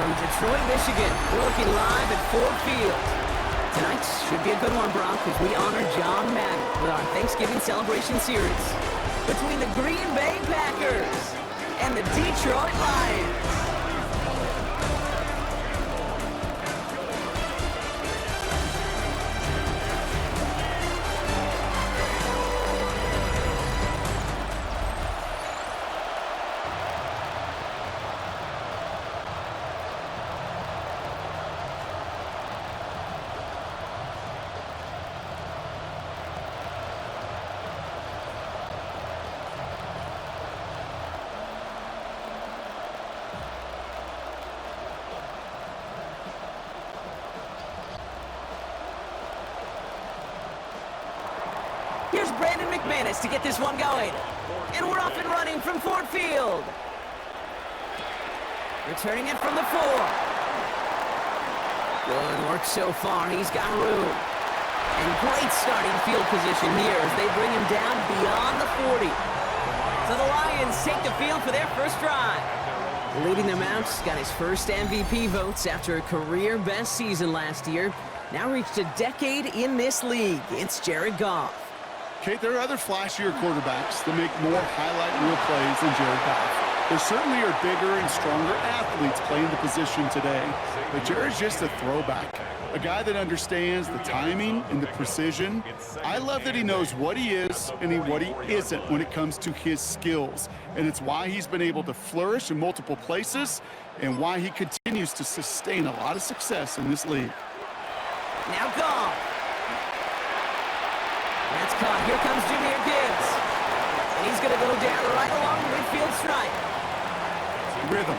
From Detroit, Michigan, we're looking live at Ford Field. Tonight should be a good one, Brock, as we honor John Madden with our Thanksgiving celebration series between the Green Bay Packers and the Detroit Lions. Here's Brandon McManus to get this one going. And we're off and running from Ford Field. Returning it from the 4. Good work so far. He's got room. And great starting field position here as they bring him down beyond the 40. So the Lions take the field for their first drive. Leading them out, got his first MVP votes after a career-best season last year. Now reached a decade in this league. It's Jared Goff. Kate, there are other flashier quarterbacks that make more highlight reel plays than Jared Goff. There certainly are bigger and stronger athletes playing the position today, but Jared's just a throwback, a guy that understands the timing and the precision. I love that he knows what he is and what he isn't when it comes to his skills, and it's why he's been able to flourish in multiple places and why he continues to sustain a lot of success in this league. Now Goff. That's caught. Here comes Jahmyr Gibbs. And he's going to go down right along the midfield stripe. Rhythm.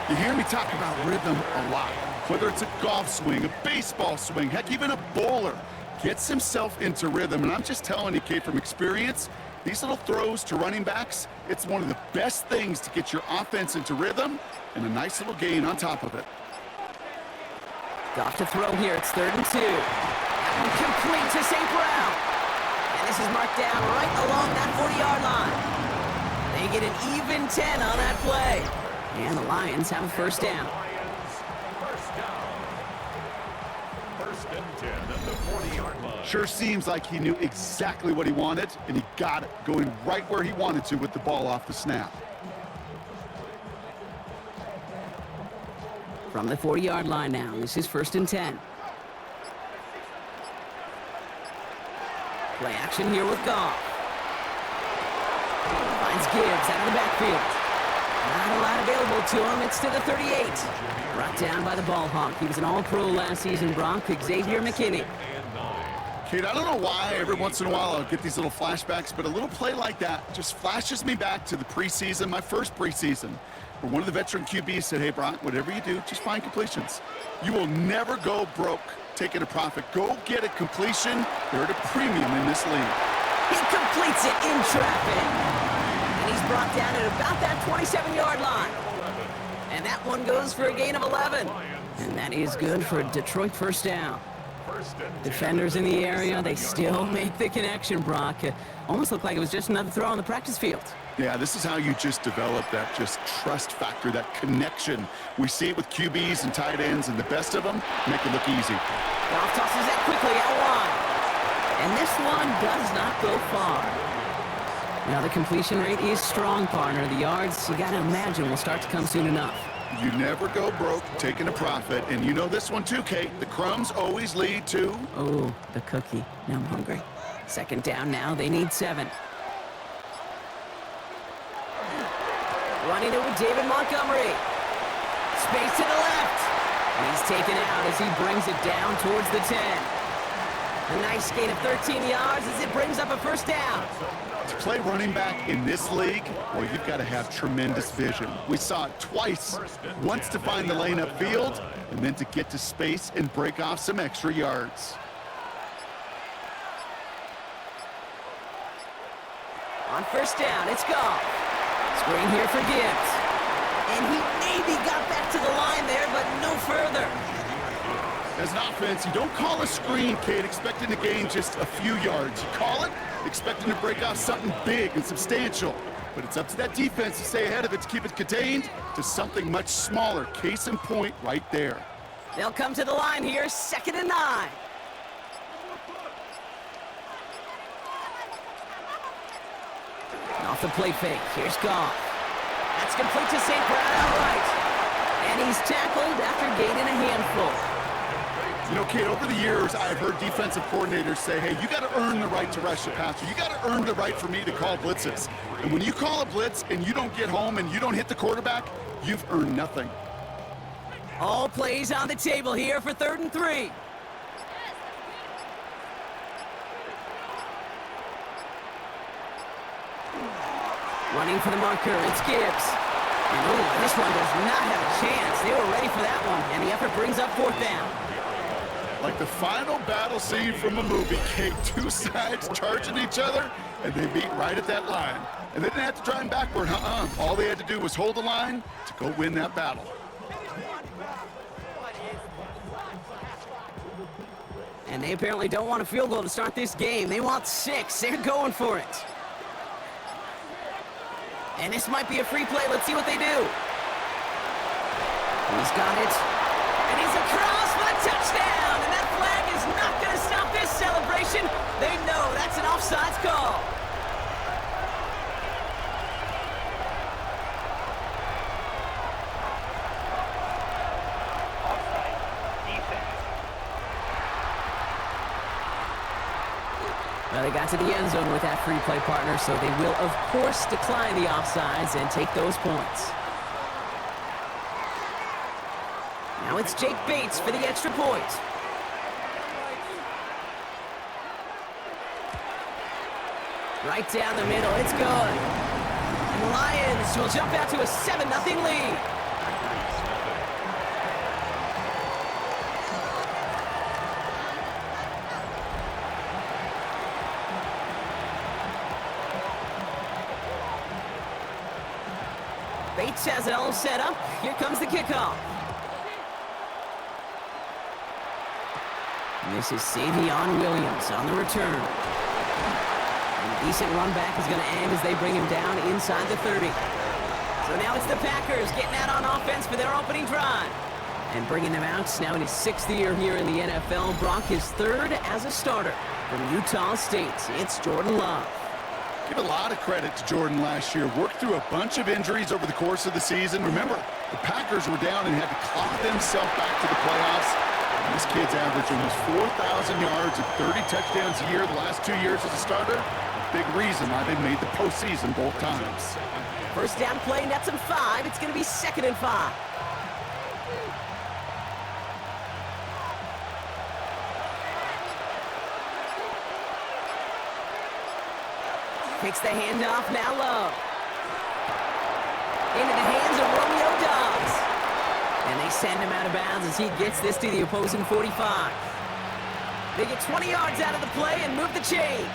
You hear me talk about rhythm a lot. Whether it's a golf swing, a baseball swing, heck, even a bowler gets himself into rhythm. And I'm just telling you, Kate, from experience, these little throws to running backs, it's one of the best things to get your offense into rhythm and a nice little gain on top of it. Goff to throw here. It's 3rd and 2. And complete to St. Brown. And this is marked down right along that 40-yard line. They get an even 10 on that play. And the Lions have a first down. First and 10 at the 40-yard line. Sure seems like he knew exactly what he wanted, and he got it, going right where he wanted to with the ball off the snap. From the 40-yard line now, this is 1st and 10. Play action here with Goff. Finds Gibbs out of the backfield. Not a lot available to him. It's to the 38. Brought down by the ball hawk. He was an all-pro last season, Brock. Xavier McKinney. Kate, I don't know why every once in a while I'll get these little flashbacks, but a little play like that just flashes me back to the preseason, my first preseason, where one of the veteran QBs said, hey, Brock, whatever you do, just find completions. You will never go broke taking a profit. Go get a completion. They're at a premium in this league. He completes it in traffic. And he's brought down at about that 27-yard line. And that one goes for a gain of 11. And that is good for a Detroit first down. Defenders in the area, they still make the connection, Brock. Almost looked like it was just another throw on the practice field. Yeah, this is how you just develop that just trust factor, that connection. We see it with QBs and tight ends, and the best of them make it look easy. Goff tosses that quickly out wide. And this one does not go far. Now the completion rate is strong, partner. The yards, you got to imagine, will start to come soon enough. You never go broke taking a profit, and you know this one too, Kate. The crumbs always lead to... Oh, the cookie. Now I'm hungry. 2nd down now. They need 7. Running it with David Montgomery. Space to the left. He's taken out as he brings it down towards the 10. A nice gain of 13 yards as it brings up a first down. To play running back in this league, well, you've got to have tremendous vision. We saw it twice. Once to find the lane upfield, and then to get to space and break off some extra yards. On first down, it's Goff. Screen here for Gibbs. And he maybe got back to the line there, but no further. As an offense, you don't call a screen, Kate, expecting to gain just a few yards. You call it expecting to break off something big and substantial. But it's up to that defense to stay ahead of it, to keep it contained to something much smaller. Case in point right there. They'll come to the line here, 2nd and 9. Off the play fake, here's Goff. That's complete to St. Brown outright. And he's tackled after gaining a handful. You know, Kate, over the years, I've heard defensive coordinators say, hey, you got to earn the right to rush the passer. You got to earn the right for me to call blitzes. And when you call a blitz and you don't get home and you don't hit the quarterback, you've earned nothing. All plays on the table here for 3rd and 3. Running for the marker, it's Gibbs. And ooh, this one does not have a chance. They were ready for that one, and the effort brings up 4th down. Like the final battle scene from a movie, Kate, 2 sides charging each other, and they beat right at that line. And they didn't have to drive backward, All they had to do was hold the line to go win that battle. And they apparently don't want a field goal to start this game. They want 6. They're going for it. And this might be a free play. Let's see what they do. He's got it. And he's across for the touchdown. And that flag is not going to stop this celebration. They know that's an offsides call. Well, they got to the end zone with that free play partner, so they will, of course, decline the offsides and take those points. Now it's Jake Bates for the extra point. Right down the middle, it's good. And the Lions will jump out to a 7-0 lead. Bates has it all set up. Here comes the kickoff. And this is Savion Williams on the return. And a decent run back is going to end as they bring him down inside the 30. So now it's the Packers getting out on offense for their opening drive. And bringing them out now in his 6th year here in the NFL. Brock his 3rd as a starter from Utah State. It's Jordan Love. Give a lot of credit to Jordan last year. Worked through a bunch of injuries over the course of the season. Remember, the Packers were down and had to claw themselves back to the playoffs. And this kid's averaged almost 4,000 yards and 30 touchdowns a year the last 2 years as a starter. A big reason why they made the postseason both times. First down play, nets him 5. It's going to be 2nd and 5. Takes the handoff, now Love. Into the hands of Romeo Dobbs. And they send him out of bounds as he gets this to the opposing 45. They get 20 yards out of the play and move the chains.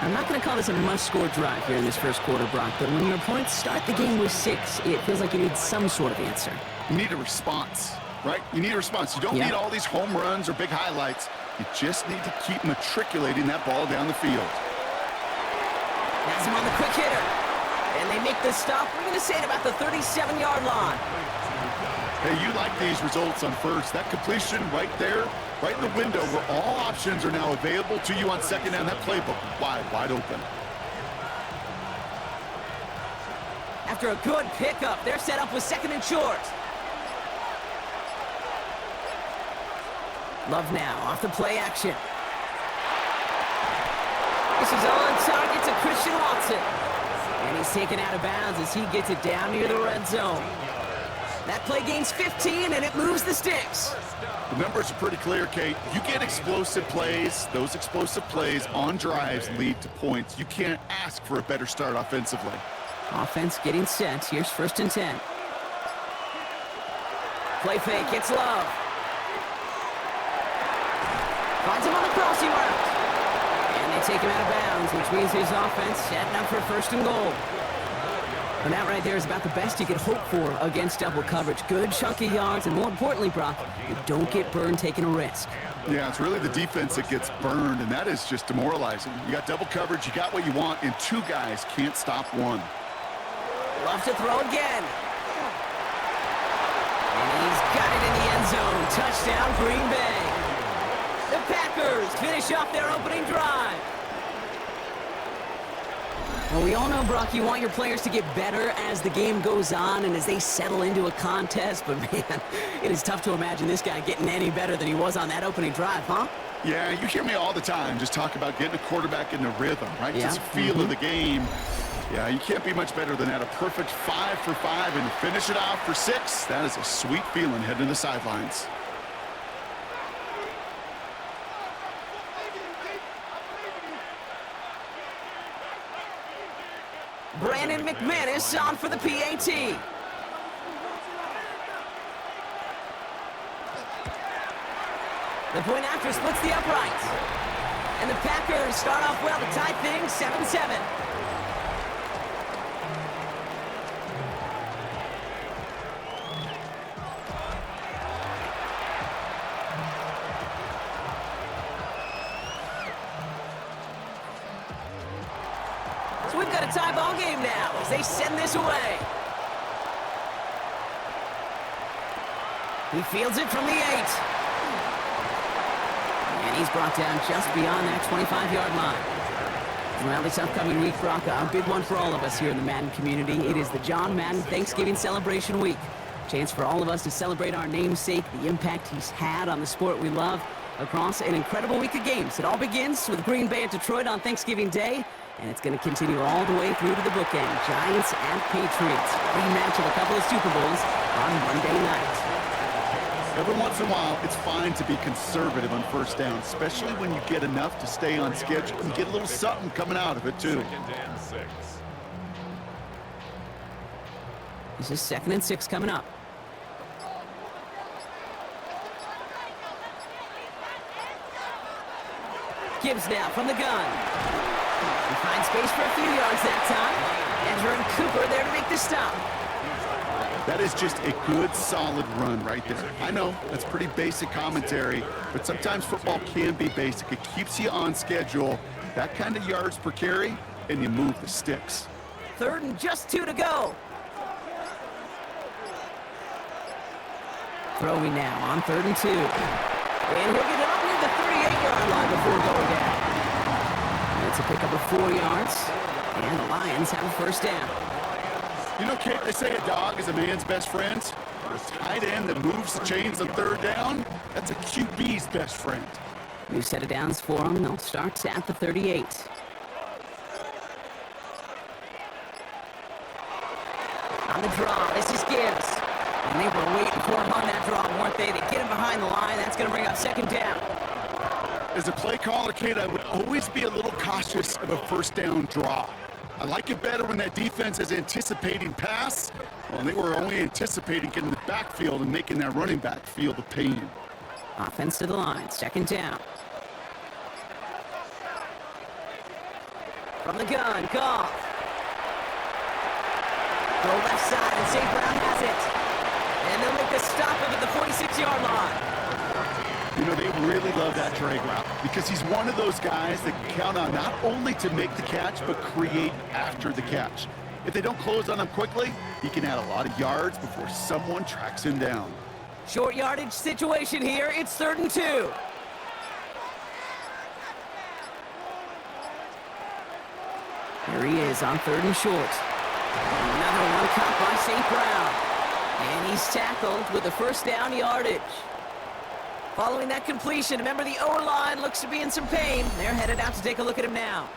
I'm not going to call this a must-score drive here in this first quarter, Brock, but when your opponents start the game with 6, it feels like you need some sort of answer. You need a response, right? You need a response. You don't need all these home runs or big highlights. You just need to keep matriculating that ball down the field. That's him on the quick hitter. And they make the stop. We're going to say it about the 37-yard line. Hey, you like these results on first. That completion right there, right in the window where all options are now available to you on 2nd down. That playbook wide open. After a good pickup, they're set up with 2nd and short. Love now off the play action. This is on target to Christian Watson. And he's taken out of bounds as he gets it down near the red zone. That play gains 15, and it moves the sticks. The numbers are pretty clear, Kate. You get explosive plays. Those explosive plays on drives lead to points. You can't ask for a better start offensively. Offense getting set. Here's 1st and 10. Play fake. It's Love. Finds him on the crossing route. And they take him out of bounds, which means his offense setting up for 1st and goal. And that right there is about the best you could hope for against double coverage. Good chunky yards, and more importantly, Brock, you don't get burned taking a risk. Yeah, it's really the defense that gets burned, and that is just demoralizing. You got double coverage, you got what you want, and 2 guys can't stop one. Loves to throw again. And he's got it in the end zone. Touchdown, Green Bay. The Packers finish off their opening drive. Well, we all know, Brock, you want your players to get better as the game goes on and as they settle into a contest. But, man, it is tough to imagine this guy getting any better than he was on that opening drive, huh? Yeah, you hear me all the time just talk about getting a quarterback in the rhythm, right? Yeah. Just feel of the game. Yeah, you can't be much better than that. A perfect 5 for 5 and finish it off for 6. That is a sweet feeling heading to the sidelines. Brandon McManus on for the PAT. The point after splits the uprights. And the Packers start off well to tie things 7-7. So we've got a tie ball game now as they send this away. He fields it from the 8. And he's brought down just beyond that 25-yard line. Well, this upcoming week, Brock, a big one for all of us here in the Madden community. It is the John Madden Thanksgiving Celebration Week. Chance for all of us to celebrate our namesake, the impact he's had on the sport we love across an incredible week of games. It all begins with Green Bay at Detroit on Thanksgiving Day, and it's going to continue all the way through to the bookend. Giants and Patriots. Rematch of a couple of Super Bowls on Monday night. Every once in a while, it's fine to be conservative on first down, especially when you get enough to stay on schedule and get a little something coming out of it, too. 2nd and 6. This is 2nd and 6 coming up. Gibbs now from the gun. He finds space for a few yards that time. Andrew and Cooper there to make the stop. That is just a good, solid run right there. I know, that's pretty basic commentary, but sometimes football can be basic. It keeps you on schedule, that kind of yards per carry, and you move the sticks. 3rd and just 2 to go. Throwing now on 3rd and 2. And he'll get it up near the 38-yard line before going down. That's a pickup of 4 yards. And the Lions have a first down. You know, Kate, they say a dog is a man's best friend. A tight end that moves the chains on 3rd down, that's a QB's best friend. New set of downs for them. They'll start at the 38. On the draw, this is Gibbs. And they were waiting for him on that draw, weren't they? They get him behind the line. That's going to bring up 2nd down. As a play caller, Kate, I would always be a little cautious of a first down draw. I like it better when that defense is anticipating pass. Well, they were only anticipating getting the backfield and making that running back feel the pain. Offense to the line, 2nd down. From the gun, Goff. Go left side, and St. Brown has it. And they'll make the stop up at the 46-yard line. You know, they really love that drag route because he's one of those guys that can count on not only to make the catch, but create after the catch. If they don't close on him quickly, he can add a lot of yards before someone tracks him down. Short yardage situation here. It's 3rd and 2. Here he is on 3rd and short. Another one caught by St. Brown. And he's tackled with the first down yardage. Following that completion, remember the O-line looks to be in some pain. They're headed out to take a look at him now.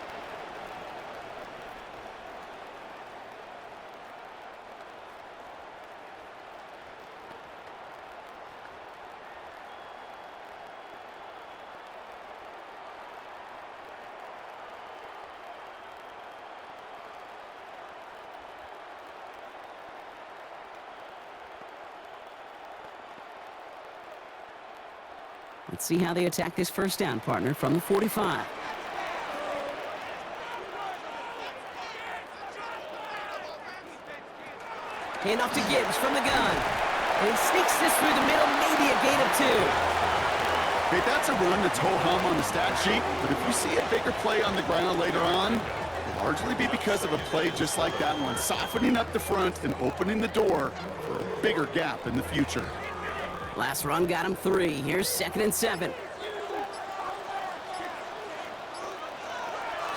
Let's see how they attack this first down, partner, from the 45. Handoff to Gibbs from the gun. And he sneaks this through the middle, maybe a gain of 2. Okay, that's a run that's ho-hum on the stat sheet, but if you see a bigger play on the ground later on, Largely be because of a play just like that one, softening up the front and opening the door for a bigger gap in the future. Last run got him 3. Here's 2nd and 7.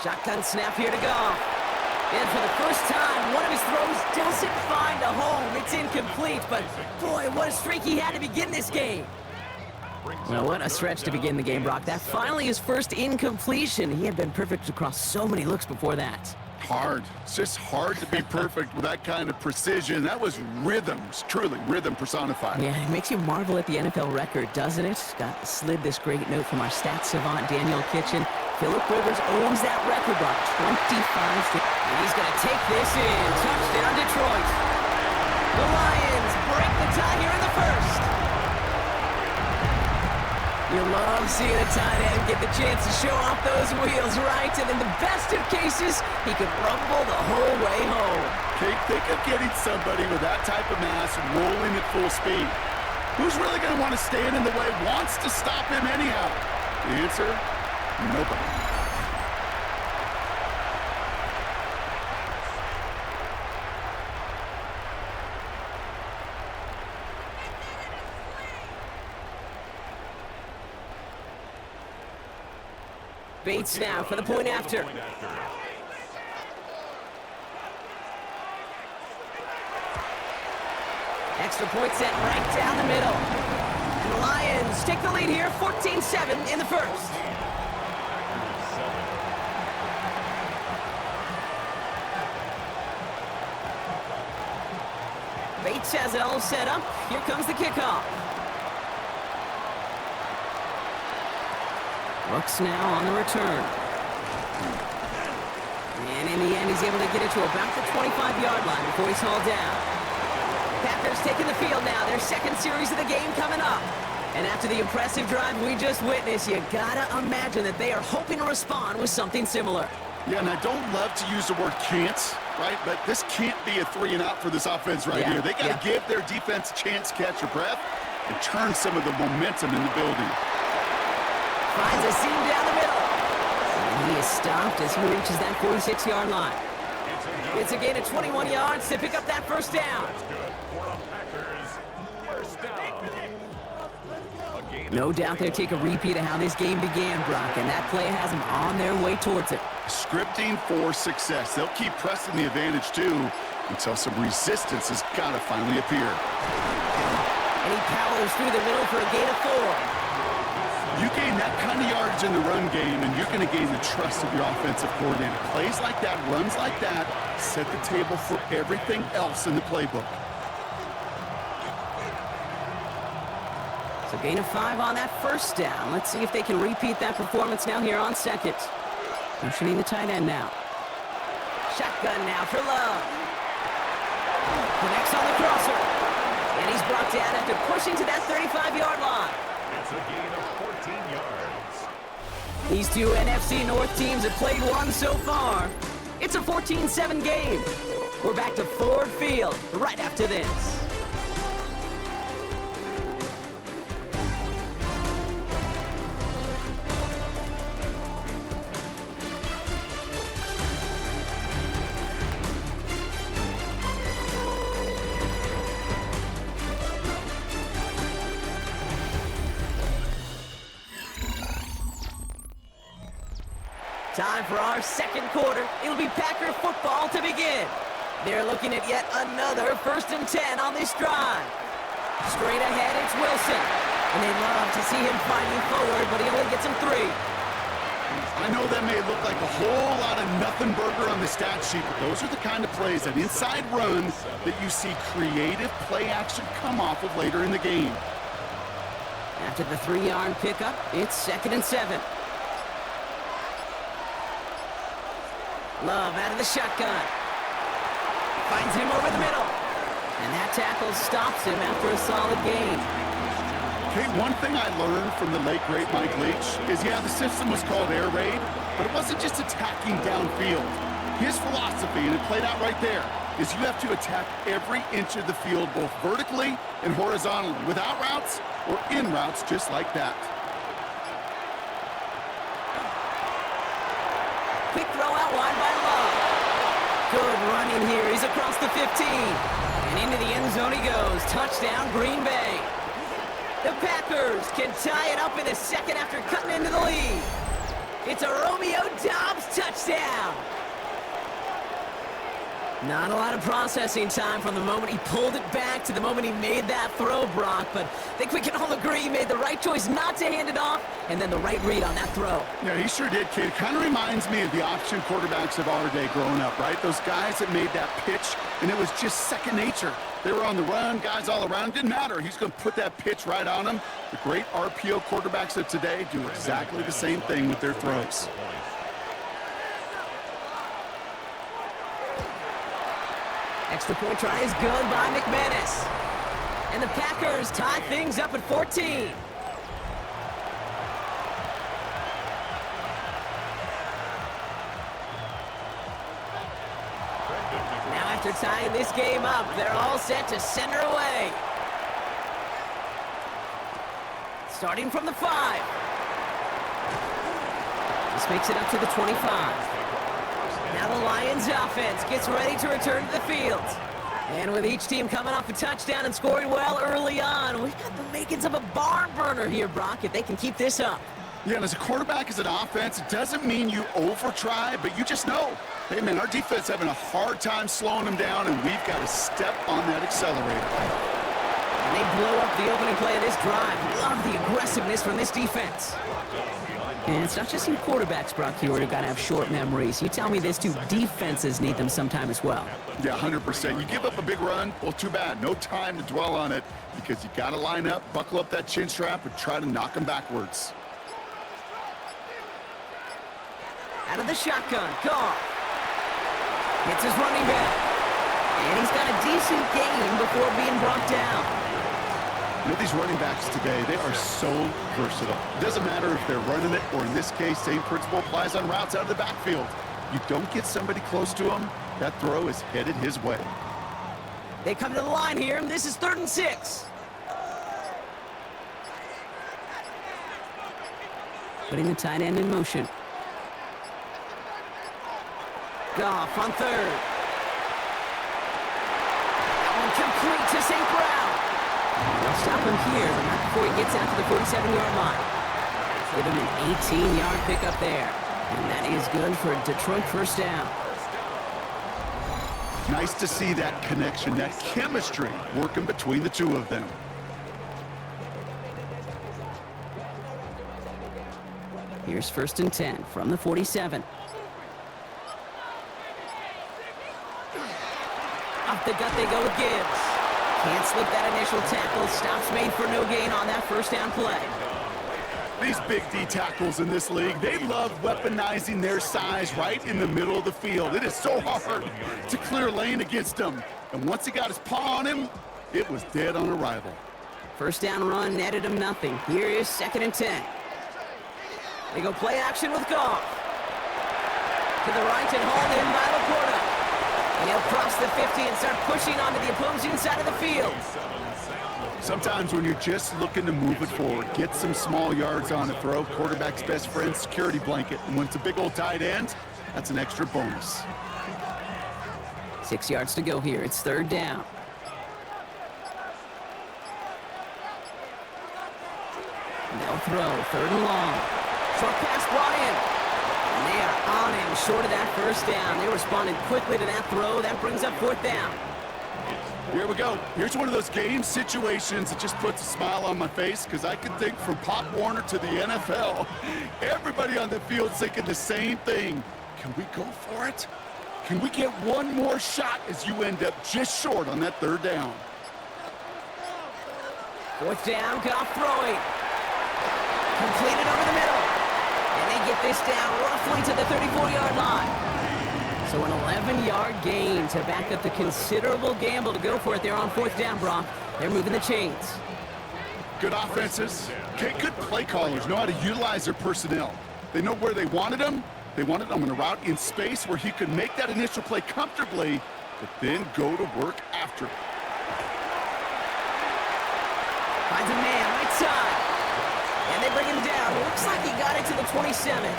Shotgun snap here to go. And for the first time, one of his throws doesn't find a home. It's incomplete, but boy, what a streak he had to begin this game. Well, what a stretch to begin the game, Brock. That finally his first incompletion. He had been perfect across so many looks before that. Hard. It's just hard to be perfect with that kind of precision. That was rhythm, truly rhythm personified. Yeah, it makes you marvel at the NFL record, doesn't it? Slid this great note from our stats savant, Daniel Kitchen. Phillip Rivers owns that record, Brock. 25 straight. And he's going to take this in. Touchdown, Detroit. The Lions break the tie here in the first. You love seeing a tight end get the chance to show off those wheels, right? And in the best of cases, he could rumble the whole way home. Think of getting somebody with that type of mass rolling at full speed. Who's really going to want to stand in the way, wants to stop him anyhow? The answer, nobody. Bates now for the point after. Extra point set right down the middle. And the Lions take the lead here, 14-7 in the first. Bates has it all set up. Here comes the kickoff. Looks now on the return. And in the end, he's able to get it to about the 25-yard line before he's hauled down. Packers taking the field now. Their second series of the game coming up. And after the impressive drive we just witnessed, you gotta imagine that they are hoping to respond with something similar. Yeah, and I don't love to use the word can't, right? But this can't be a 3 and out for this offense right here. They got to give their defense a chance to catch your breath and turn some of the momentum in the building. Finds a seam down the middle. And he is stopped as he reaches that 46-yard line. It's a gain of 21 yards to pick up that first down. No doubt they'll take a repeat of how this game began, Brock, and that play has them on their way towards it. Scripting for success. They'll keep pressing the advantage, too, until some resistance has got to finally appear. And he powers through the middle for a gain of 4. You gain that kind of yardage in the run game, and you're going to gain the trust of your offensive coordinator. Plays like that, runs like that, set the table for everything else in the playbook. So gain of 5 on that first down. Let's see if they can repeat that performance now here on second. Motioning the tight end now. Shotgun now for Love. Connects on the crosser. And he's brought down after pushing to that 35-yard line. It's a gain of 14 yards. These two NFC North teams have played one so far. It's a 14-7 game. We're back to Ford Field right after this. Time for our second quarter. It'll be Packer football to begin. They're looking at yet another 1st and 10 on this drive. Straight ahead, it's Wilson. And they love to see him fighting forward, but he only gets him 3. I know that may look like a whole lot of nothing burger on the stat sheet, but those are the kind of plays, that inside run, that you see creative play action come off of later in the game. After the 3-yard pickup, it's 2nd and 7. Love out of the shotgun. Finds him over the middle. And that tackle stops him after a solid gain. Okay, one thing I learned from the late, great Mike Leach is, yeah, the system was called air raid, but it wasn't just attacking downfield. His philosophy, and it played out right there, is you have to attack every inch of the field, both vertically and horizontally, without routes or in routes, just like that. quick throw out wide by Love. Good running here. He's across the 15. And into the end zone he goes. Touchdown, Green Bay. The Packers can tie it up in a second after cutting into the lead. It's a Romeo Doubs touchdown. Not a lot of processing time from the moment he pulled it back to the moment he made that throw, Brock. But I think we can all agree he made the right choice not to hand it off, and then the right read on that throw. Yeah, he sure did, kid. Kind of reminds me of the option quarterbacks of our day growing up, right? Those guys that made that pitch, and it was just second nature. They were on the run, guys all around. Didn't matter. He's going to put that pitch right on them. The great RPO quarterbacks of today do exactly the same thing with their throws. Extra point try is good by McManus. And the Packers tie things up at 14. Now after tying this game up, they're all set to send her away. Starting from the 5. This makes it up to the 25. Now the Lions offense gets ready to return to the field. And with each team coming off a touchdown and scoring well early on, we've got the makings of a barn burner here, Brock, if they can keep this up. Yeah, and as a quarterback, as an offense, it doesn't mean you over-try, but you just know, hey, man, our defense having a hard time slowing them down, and we've got to step on that accelerator. And they blow up the opening play of this drive. Love the aggressiveness from this defense. And it's not just your quarterbacks, Brock, here who got to have short memories. You tell me this too, defenses need them sometime as well. Yeah, 100%. You give up a big run, well, too bad. No time to dwell on it because you got to line up, buckle up that chin strap, and try to knock them backwards. Out of the shotgun, Goff. Hits his running back. And he's got a decent gain before being brought down. You know, these running backs today, they are so versatile. It doesn't matter if they're running it, or in this case, same principle applies on routes out of the backfield. You don't get somebody close to him, that throw is headed his way. They come to the line here, and this is 3rd and 6. Putting the tight end in motion. Goff on 3rd. That one complete to St. Brown. They'll stop him here, but not before he gets out to the 47-yard line. Give him an 18-yard pickup there. And that is good for a Detroit first down. Nice to see that connection, that chemistry working between the two of them. Here's 1st and 10 from the 47. Off the gut they go with Gibbs. Can't slip that initial tackle. Stops made for no gain on that first down play. These big D tackles in this league, they love weaponizing their size right in the middle of the field. It is so hard to clear lane against them. And once he got his paw on him, it was dead on arrival. First down run netted him nothing. Here is 2nd and 10. They go play action with Goff. To the right and hauled in by Laporta. And he'll cross the 50 and start pushing onto the opposing side of the field. Sometimes when you're just looking to move it forward, get some small yards on a throw, quarterback's best friend, security blanket. And when it's a big old tight end, that's an extra bonus. 6 yards to go here. It's 3rd down. They'll throw 3rd and long. Short pass brought in. And they are on him short of that first down. They responded quickly to that throw. That brings up 4th down. Here we go. Here's one of those game situations that just puts a smile on my face because I can think from Pop Warner to the NFL. Everybody on the field's thinking the same thing. Can we go for it? Can we get one more shot as you end up just short on that 3rd down? 4th down, Goff throwing. Completed over the middle. And they get this down roughly to the 34-yard line. So an 11-yard gain to back up the considerable gamble to go for it there on 4th down, Brock. They're moving the chains. Good offenses. Okay, good play callers know how to utilize their personnel. They know where they wanted them. They wanted them on a route in space where he could make that initial play comfortably, but then go to work after. Finds a man right side. And they bring him down. Looks like he got it to the 27.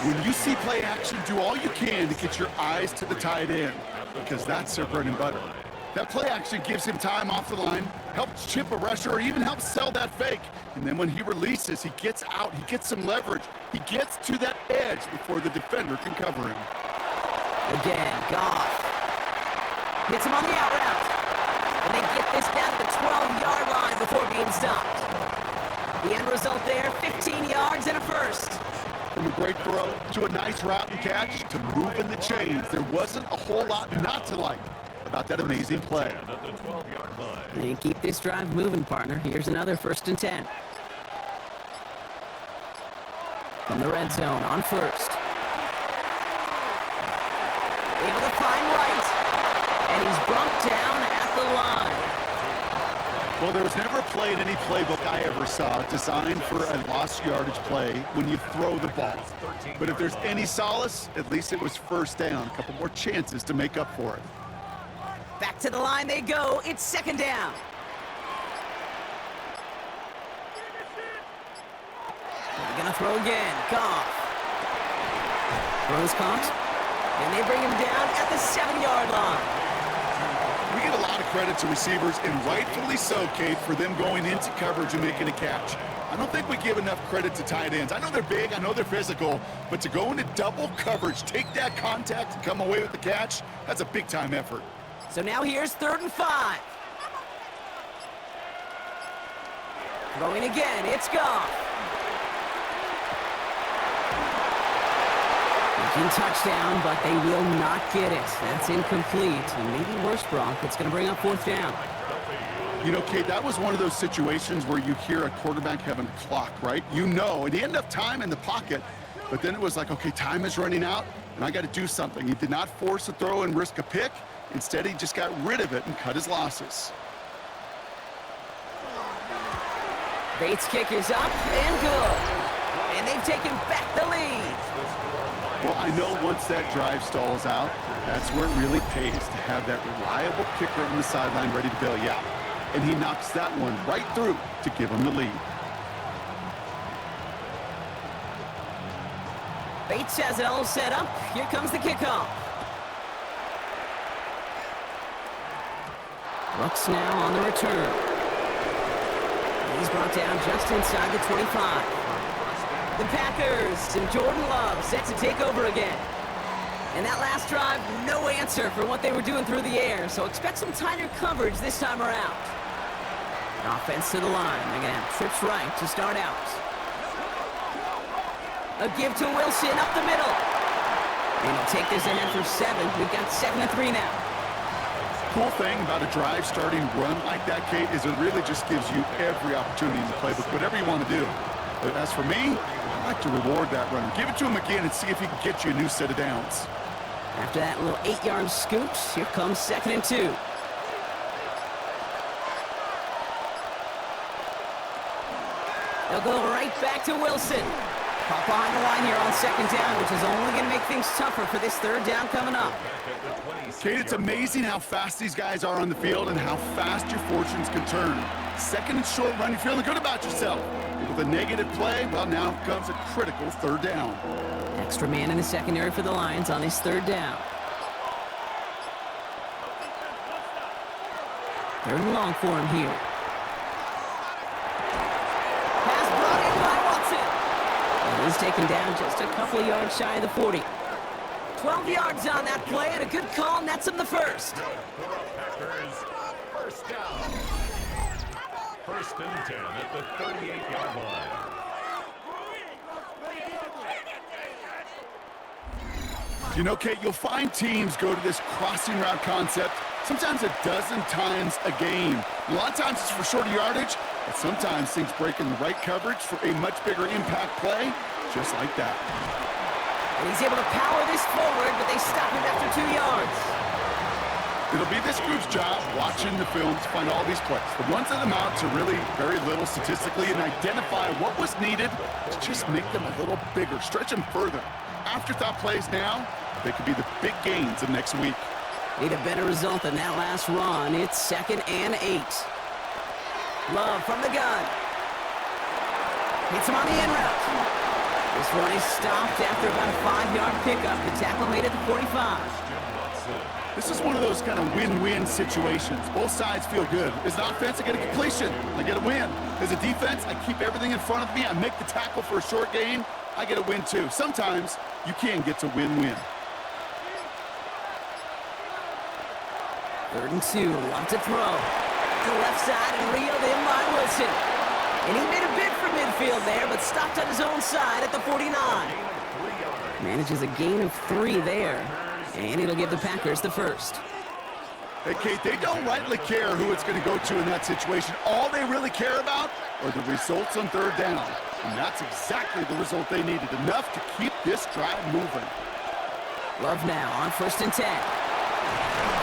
When you see play action, do all you can to get your eyes to the tight end, because that's their bread and butter. That play action gives him time off the line, helps chip a rusher, or even helps sell that fake. And then when he releases, he gets out, he gets some leverage. He gets to that edge before the defender can cover him. Again, Goff hits him on the out route. And they get this down to the 12-yard line before being stopped. The end result there, 15 yards and a first. From a great throw to a nice route and catch to moving the chains, there wasn't a whole lot not to like about that amazing play. They can keep this drive moving, partner. Here's another 1st and 10. From the red zone on first. Able to find Wright. And he's brought down at the line. Well, there was never a play in any playbook I ever saw designed for a lost yardage play when you throw the ball. But if there's any solace, at least it was first down. A couple more chances to make up for it. Back to the line they go. It's 2nd down. They're going to throw again. Goff. Throws caught. And they bring him down at the 7-yard line. We get a lot of credit to receivers, and rightfully so, Kate, for them going into coverage and making a catch. I don't think we give enough credit to tight ends. I know they're big, I know they're physical, but to go into double coverage, take that contact, and come away with the catch, that's a big-time effort. So now here's 3rd and 5. Throwing again, it's Goff. Touchdown, but they will not get it. That's incomplete. And maybe worse, Brock, it's going to bring up 4th down. You know, Kate, that was one of those situations where you hear a quarterback having a clock, right? You know, and he had enough time in the pocket, but then it was like, okay, time is running out, and I got to do something. He did not force a throw and risk a pick. Instead, he just got rid of it and cut his losses. Bates' kick is up and good. And they've taken back the lead. Well, I know once that drive stalls out, that's where it really pays to have that reliable kicker on the sideline ready to bail you out. And he knocks that one right through to give him the lead. Bates has it all set up. Here comes the kickoff. Brooks now on the return. He's brought down just inside the 25. The Packers and Jordan Love set to take over again. And that last drive, no answer for what they were doing through the air, so expect some tighter coverage this time around. Offense to the line. They're going to have trips right to start out. A give to Wilson up the middle. And he'll take this ahead for 7. We've got 7 to 3 now. Cool thing about a drive starting run like that, Kate, is it really just gives you every opportunity in the playbook, whatever you want to do. But as for me, I like to reward that runner. Give it to him again and see if he can get you a new set of downs. After that little 8-yard scoop, here comes 2nd and 2. They'll go right back to Wilson. Caught behind the line here on 2nd down, which is only going to make things tougher for this 3rd down coming up. Kate, it's amazing how fast these guys are on the field and how fast your fortunes can turn. 2nd and short run, you're feeling good about yourself. With a negative play, well, now comes a critical 3rd down. Extra man in the secondary for the Lions on his 3rd down. 3rd and long for him here. Pass brought in by Watson. And he's taken down just a couple of yards shy of the 40. 12 yards on that play and a good call nets him the first. Packers, 1st down. 1st and 10 at the 38-yard line. You know, Kate, you'll find teams go to this crossing route concept sometimes a dozen times a game. A lot of times it's for shorter yardage, but sometimes things break in the right coverage for a much bigger impact play, just like that. And he's able to power this forward, but they stop him after 2 yards. It'll be this group's job watching the film to find all these plays. The ones that amount to really very little statistically and identify what was needed to just make them a little bigger, stretch them further. Afterthought plays now, they could be the big gains of next week. Need a better result than that last run. It's 2nd and 8. Love from the gun. Hits him on the end route. This one is stopped after about a 5-yard pickup. The tackle made at the 45. This is one of those kind of win-win situations. Both sides feel good. As an offense, I get a completion. I get a win. As a defense, I keep everything in front of me. I make the tackle for a short gain. I get a win, too. Sometimes you can get to win-win. 3rd and 2. Love to throw. To the left side and reeled in by Wilson. And he made a bid for midfield there, but stopped on his own side at the 49. Manages a gain of 3 there. And it'll give the Packers the first. Hey, Kate, they don't rightly care who it's going to go to in that situation. All they really care about are the results on 3rd down. And that's exactly the result they needed, enough to keep this drive moving. Love now on 1st and 10.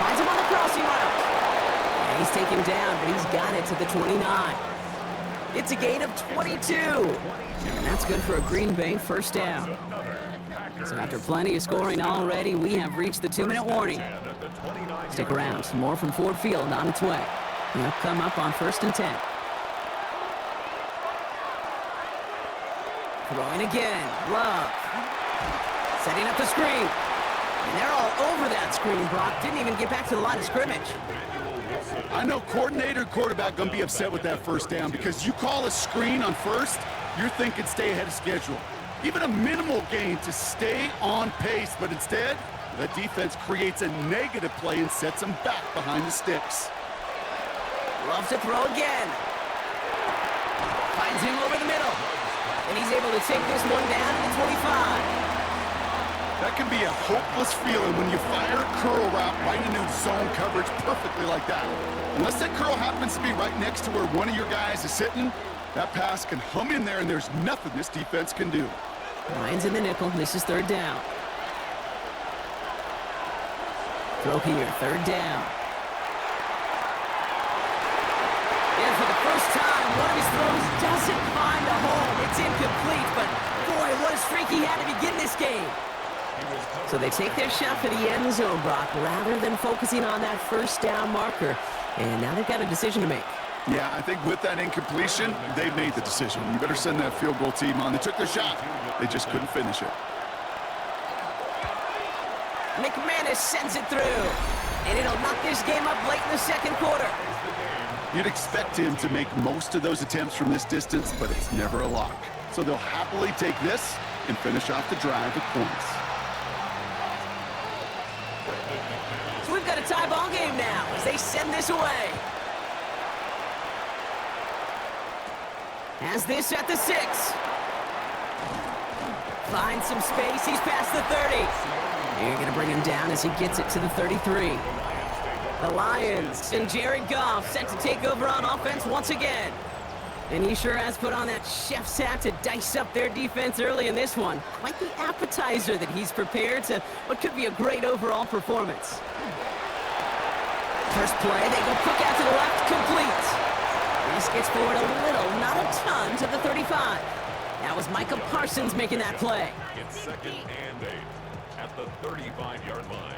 Finds him on the crossing route. And he's taken down, but he's got it to the 29. It's a gain of 22. And that's good for a Green Bay 1st down. So after plenty of scoring already, we have reached the 2-minute warning. Stick around. Some more from Ford Field on its way. They'll come up on 1st and 10. Throwing again. Love. Setting up the screen. And they're all over that screen, Brock. Didn't even get back to the line of scrimmage. I know coordinator and quarterback going to be upset with that 1st down because you call a screen on 1st, you're thinking stay ahead of schedule. Even a minimal gain to stay on pace, but instead, the defense creates a negative play and sets them back behind the sticks. Loves to throw again. Finds him over the middle. And he's able to take this one down to the 25. That can be a hopeless feeling when you fire a curl route right into zone coverage perfectly like that. Unless that curl happens to be right next to where one of your guys is sitting, that pass can hum in there and there's nothing this defense can do. Lions in the nickel. This is 3rd down. Throw here. 3rd down. And for the first time, one of his throws doesn't find a hole. It's incomplete, but boy, what a streak he had to begin this game. So they take their shot for the end zone, Brock, rather than focusing on that 1st down marker. And now they've got a decision to make. Yeah, I think with that incompletion, they made the decision. You better send that field goal team on. They took their shot. They just couldn't finish it. McManus sends it through. And it'll knock this game up late in the 2nd quarter. You'd expect him to make most of those attempts from this distance, but it's never a lock. So they'll happily take this and finish off the drive with points. So we've got a tie ball game now as they send this away. Has this at the 6. Finds some space. He's past the 30. You're going to bring him down as he gets it to the 33. The Lions and Jared Goff set to take over on offense once again. And he sure has put on that chef's hat to dice up their defense early in this one. Quite the appetizer that he's prepared to what could be a great overall performance. First play, they go quick out to the left, complete. This gets forward a little, not a ton, to the 35. That was Micah Parsons making that play. It's 2nd and 8 at the 35-yard line.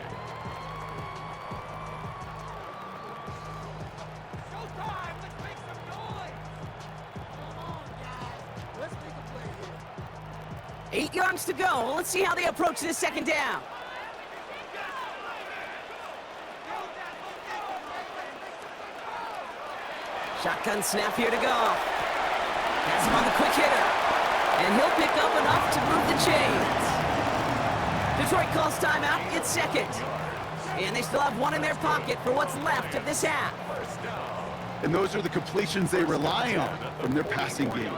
Showtime! Let's make some noise! Come on, guys. Let's make a play here. 8 yards to go. Let's see how they approach this 2nd down. Shotgun snap here to go. Has him on the quick hitter. And he'll pick up enough to move the chains. Detroit calls timeout. It's 2nd. And they still have one in their pocket for what's left of this half. And those are the completions they rely on from their passing game.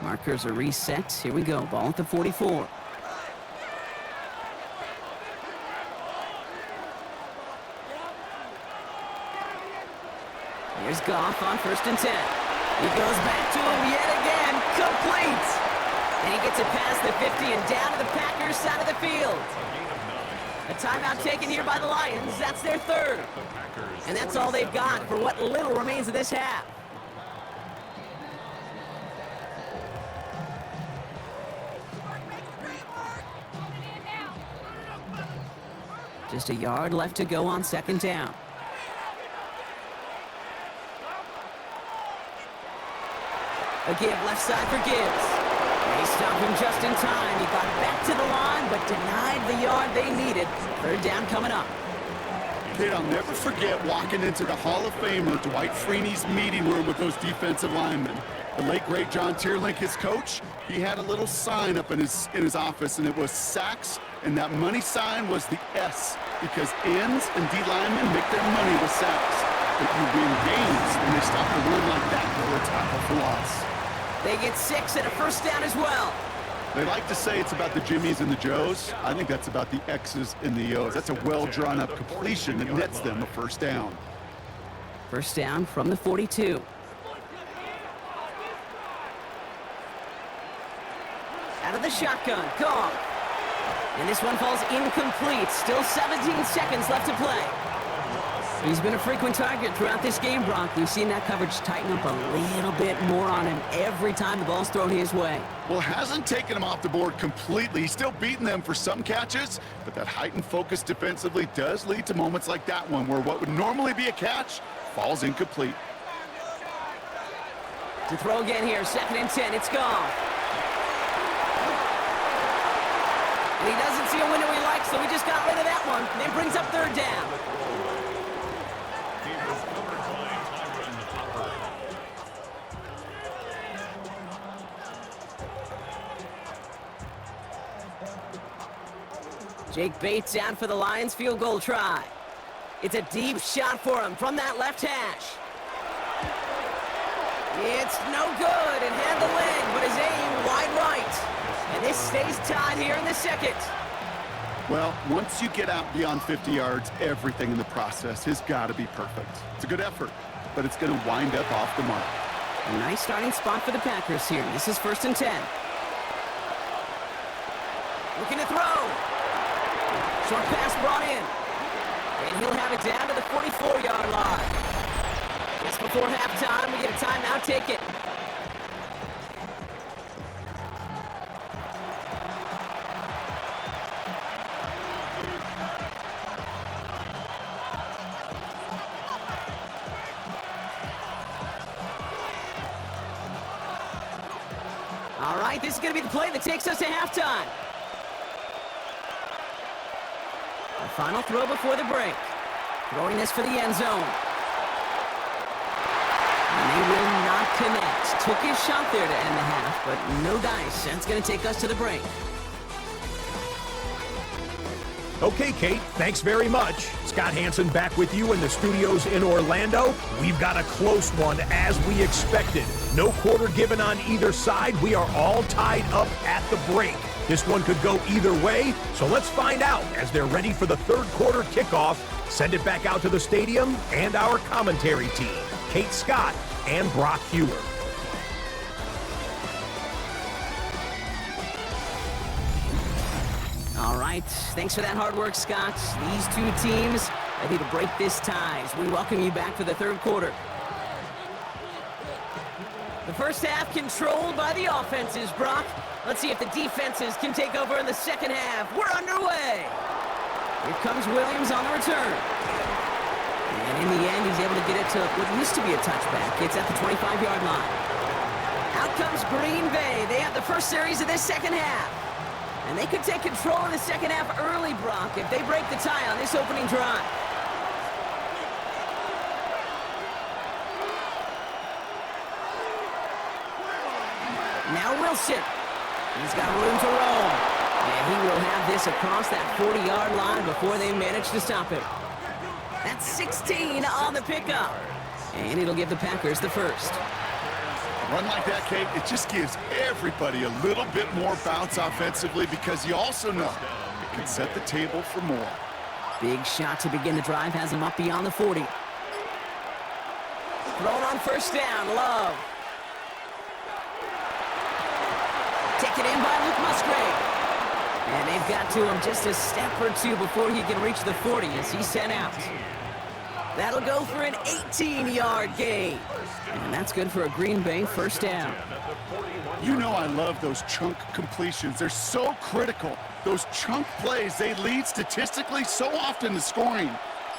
Markers are reset. Here we go. Ball at the 44. Here's Goff on 1st and 10. He goes back to him yet again. Complete. And he gets it past the 50 and down to the Packers side of the field. A timeout taken here by the Lions. That's their 3rd. And that's all they've got for what little remains of this half. Just a yard left to go on 2nd down. A give left side for Gibbs. They stopped him just in time. He got back to the line, but denied the yard they needed. Third down coming up. Kid, I'll never forget walking into the Hall of Famer Dwight Freeney's meeting room with those defensive linemen. The late, great John Tierlink, his coach, he had a little sign up in his office, and it was sacks, and that money sign was the S, because ends and D linemen make their money with sacks. But you win games when they stop the run like that or a tackle for loss. They get 6 and a first down as well. They like to say it's about the Jimmies and the Joes. I think that's about the X's and the O's. That's a well-drawn-up completion that nets them a first down. First down from the 42. Out of the shotgun, Goff. And this one falls incomplete. Still 17 seconds left to play. He's been a frequent target throughout this game, Brock. We've seen that coverage tighten up a little bit more on him every time the ball's thrown his way. Well, hasn't taken him off the board completely. He's still beating them for some catches, but that heightened focus defensively does lead to moments like that one where what would normally be a catch falls incomplete. To throw again here, 2nd and 10. It's gone. And he doesn't see a window he likes, so he just got rid of that one. And then brings up third down. Jake Bates out for the Lions field goal try. It's a deep shot for him from that left hash. It's no good. It had the leg, but his aim wide right. And this stays tied here in the second. Well, once you get out beyond 50 yards, everything in the process has got to be perfect. It's a good effort, but it's going to wind up off the mark. A nice starting spot for the Packers here. This is 1st and 10. Looking to throw. Short pass brought in. And he'll have it down to the 44-yard line. Just before halftime, we get a timeout. Take it. All right, this is going to be the play that takes us to halftime. The final throw before the break. Throwing this for the end zone. And they will not connect. Took his shot there to end the half, but no dice. That's going to take us to the break. Okay, Kate, thanks very much. Scott Hansen back with you in the studios in Orlando. We've got a close one as we expected. No quarter given on either side. We are all tied up at the break. This one could go either way, so let's find out as they're ready for the third quarter kickoff. Send it back out to the stadium and our commentary team, Kate Scott and Brock Hewer. All right, thanks for that hard work, Scott. These two teams ready to break this tie as we welcome you back for the third quarter. The first half controlled by the offenses, Brock. Let's see if the defenses can take over in the second half. We're underway. Here comes Williams on the return. And in the end, he's able to get it to what used to be a touchback. It's at the 25-yard line. Out comes Green Bay. They have the first series of this second half. And they could take control in the second half early, Brock, if they break the tie on this opening drive. Now Wilson. He's got room to roam. And he will have this across that 40-yard line before they manage to stop him. That's 16 on the pickup. And it'll give the Packers the first. A run like that, Kate, it just gives everybody a little bit more bounce offensively because you also know it can set the table for more. Big shot to begin the drive has him up beyond the 40. Thrown on first down, Love. Taken in by Luke Musgrave. And they've got to him just a step or two before he can reach the 40 as he's sent out. That'll go for an 18-yard gain. And that's good for a Green Bay first down. You know I love those chunk completions. They're so critical. Those chunk plays, they lead statistically so often to scoring.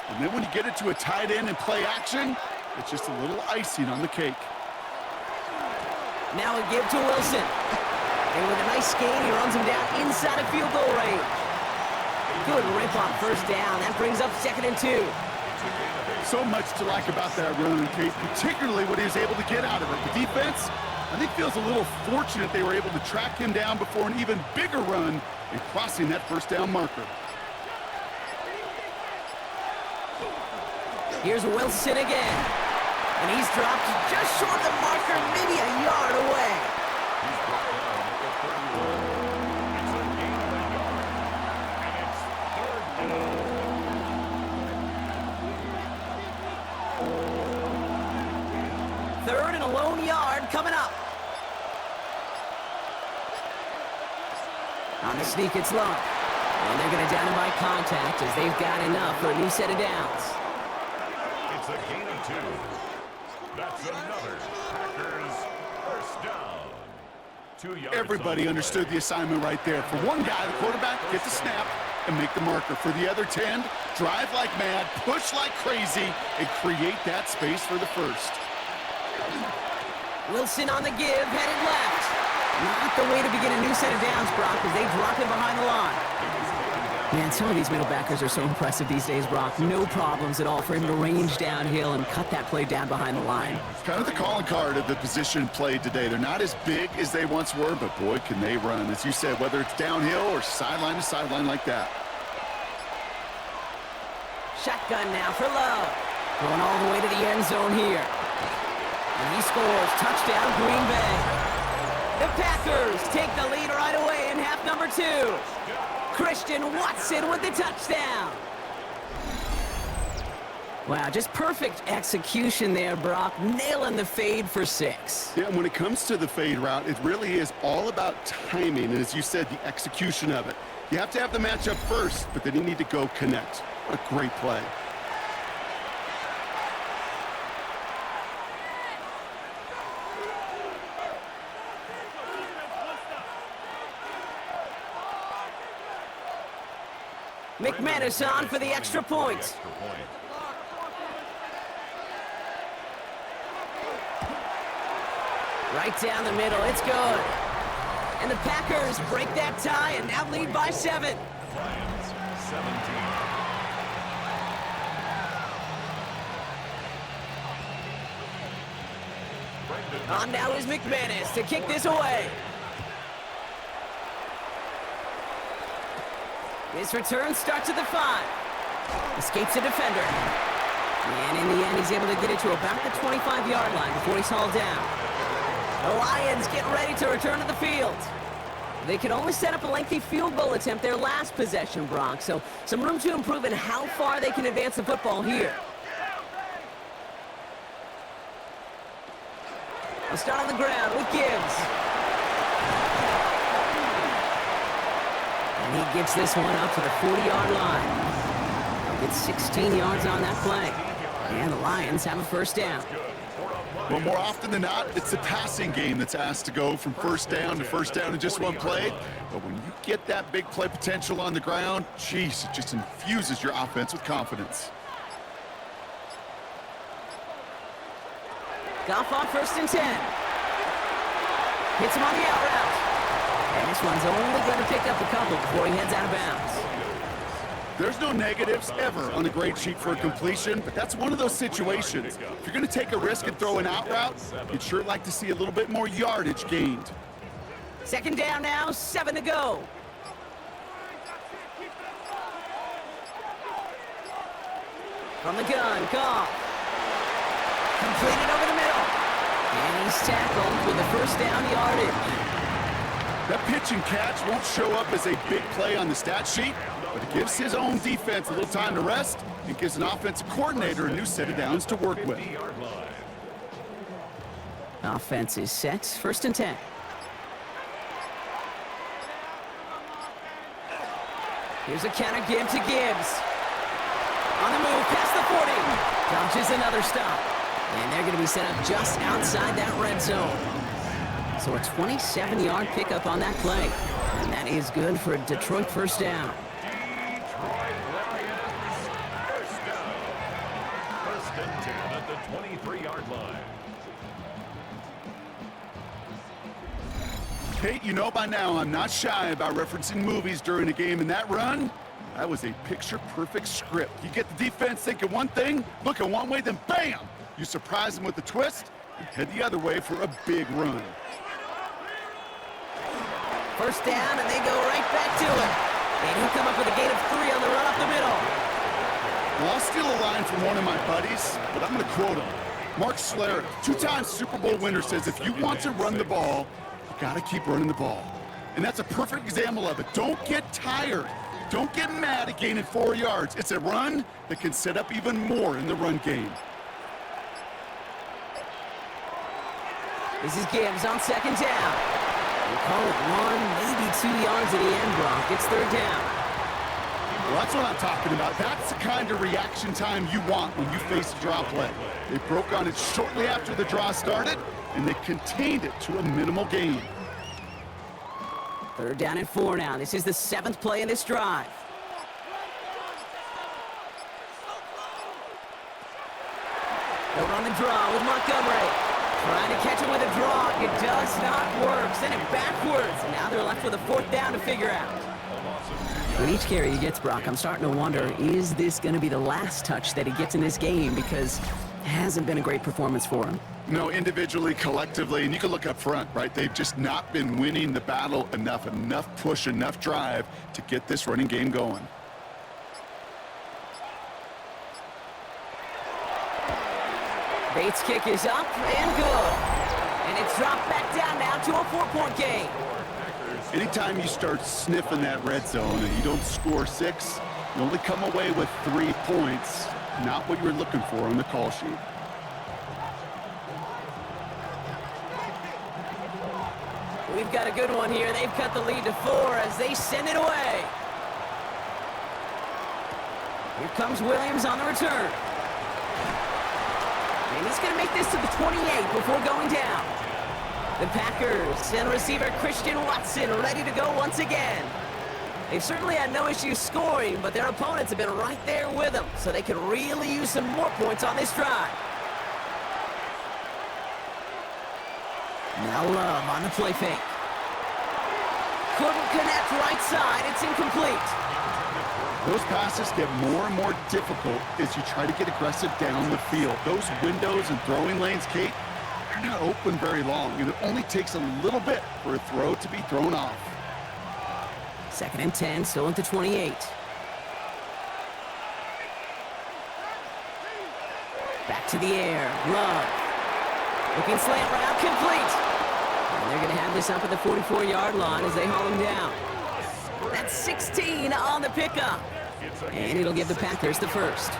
And then when you get it to a tight end and play action, it's just a little icing on the cake. Now a give to Wilson. And with a nice gain, he runs him down inside of field goal range. Good rip on first down. That brings up 2nd and 2. So much to like about that run, Kate, particularly what he was able to get out of it. The defense, I think, feels a little fortunate they were able to track him down before an even bigger run and crossing that first down marker. Here's Wilson again. And he's dropped just short of the marker, maybe a yard away. He's brought down at the 31. It's a gain of a yard. And it's 3rd and 3rd and a lone yard coming up. On the sneak, it's Love. And they're going to down him by contact as they've got enough for a new set of downs. It's a gain of 2. That's another Packers first down. 2 yards. Everybody understood the assignment right there. For one guy, the quarterback, get the snap and make the marker. For the other 10, drive like mad, push like crazy, and create that space for the first. Wilson on the give, headed left. Not the way to begin a new set of downs, Brock, as they drop him behind the line. Man, some of these middle backers are so impressive these days, Brock. No problems at all for him to range downhill and cut that play down behind the line. Kind of the calling card of the position played today. They're not as big as they once were, but boy, can they run. As you said, whether it's downhill or sideline to sideline like that. Shotgun now for Love. Going all the way to the end zone here. And he scores. Touchdown, Green Bay. The Packers take the lead right away in half number 2. Christian Watson with the touchdown. Wow, just perfect execution there, Brock. Nailing the fade for 6. Yeah, and when it comes to the fade route, it really is all about timing, and as you said, the execution of it. You have to have the matchup first, but then you need to go connect. What a great play. McManus on for the extra point. Right down the middle, it's good. And the Packers break that tie and now lead by 7. Lions 17. On now is McManus to kick this away. His return starts at the 5. Escapes a defender. And in the end, he's able to get it to about the 25-yard line before he's hauled down. The Lions get ready to return to the field. They could only set up a lengthy field goal attempt their last possession, Brock. So some room to improve in how far they can advance the football here. They'll start on the ground with Gibbs. And he gets this one up to the 40-yard line. Gets 16 yards on that play. And the Lions have a first down. Well, more often than not, it's the passing game that's asked to go from first down to first down in just one play. But when you get that big play potential on the ground, geez, it just infuses your offense with confidence. Goff on 1st and 10. Hits him on the out route. And this one's only going to pick up a couple before he heads out of bounds. There's no negatives ever on the grade sheet for a completion, but that's one of those situations. If you're going to take a risk and throw an out route, you'd sure like to see a little bit more yardage gained. 2nd down now, 7 to go. From the gun, Goff. Completed over the middle. And he's tackled with the first down yardage. That pitch and catch won't show up as a big play on the stat sheet, but it gives his own defense a little time to rest and gives an offensive coordinator a new set of downs to work with. Offense is set, 1st and 10. Here's a counter give to Gibbs. On the move, past the 40. Dodges another stop. And they're going to be set up just outside that red zone. So a 27-yard pickup on that play. And that is good for a Detroit first down. First and 10 at the 23-yard line. Kate, you know by now I'm not shy about referencing movies during a game, and that run, that was a picture-perfect script. You get the defense thinking one thing, looking one way, then bam! You surprise them with a twist, and head the other way for a big run. First down, and they go right back to it. And he'll come up with a gain of 3 on the run up the middle. Well, I'll steal a line from one of my buddies, but I'm going to quote him. Mark Schlereth, 2-time Super Bowl winner, says if you want to run the ball, you got to keep running the ball. And that's a perfect example of it. Don't get tired. Don't get mad at gaining 4 yards. It's a run that can set up even more in the run game. This is Gibbs on second down. We'll call it 1, maybe 2 yards at the end, Brock. It's third down. Well, that's what I'm talking about. That's the kind of reaction time you want when you face a draw play. They broke on it shortly after the draw started, and they contained it to a minimal gain. Third down and 4 now. This is the 7th play in this drive. Over on the draw with Montgomery. Trying to catch him with a draw. It does not work. Send it backwards. And now they're left with a 4th down to figure out. With each carry he gets, Brock, I'm starting to wonder, is this going to be the last touch that he gets in this game? Because it hasn't been a great performance for him. No, individually, collectively, and you can look up front, right? They've just not been winning the battle enough push, enough drive to get this running game going. Bates' kick is up and good. And it's dropped back down now to a 4-point game. Anytime you start sniffing that red zone and you don't score 6, you only come away with 3 points. Not what you were looking for on the call sheet. We've got a good one here. They've cut the lead to 4 as they send it away. Here comes Williams on the return. And he's going to make this to the 28 before going down. The Packers send receiver Christian Watson ready to go once again. They've certainly had no issues scoring, but their opponents have been right there with them, so they can really use some more points on this drive. Now Love on the play fake. Couldn't connect right side. It's incomplete. Those passes get more and more difficult as you try to get aggressive down the field. Those windows and throwing lanes, Kate, they're not open very long, and it only takes a little bit for a throw to be thrown off. 2nd and 10, still at the 28. Back to the air. Love. Looking slant route, complete. And they're going to have this up at the 44-yard line as they haul him down. That's 16 on the pickup. And it'll give the Packers the first.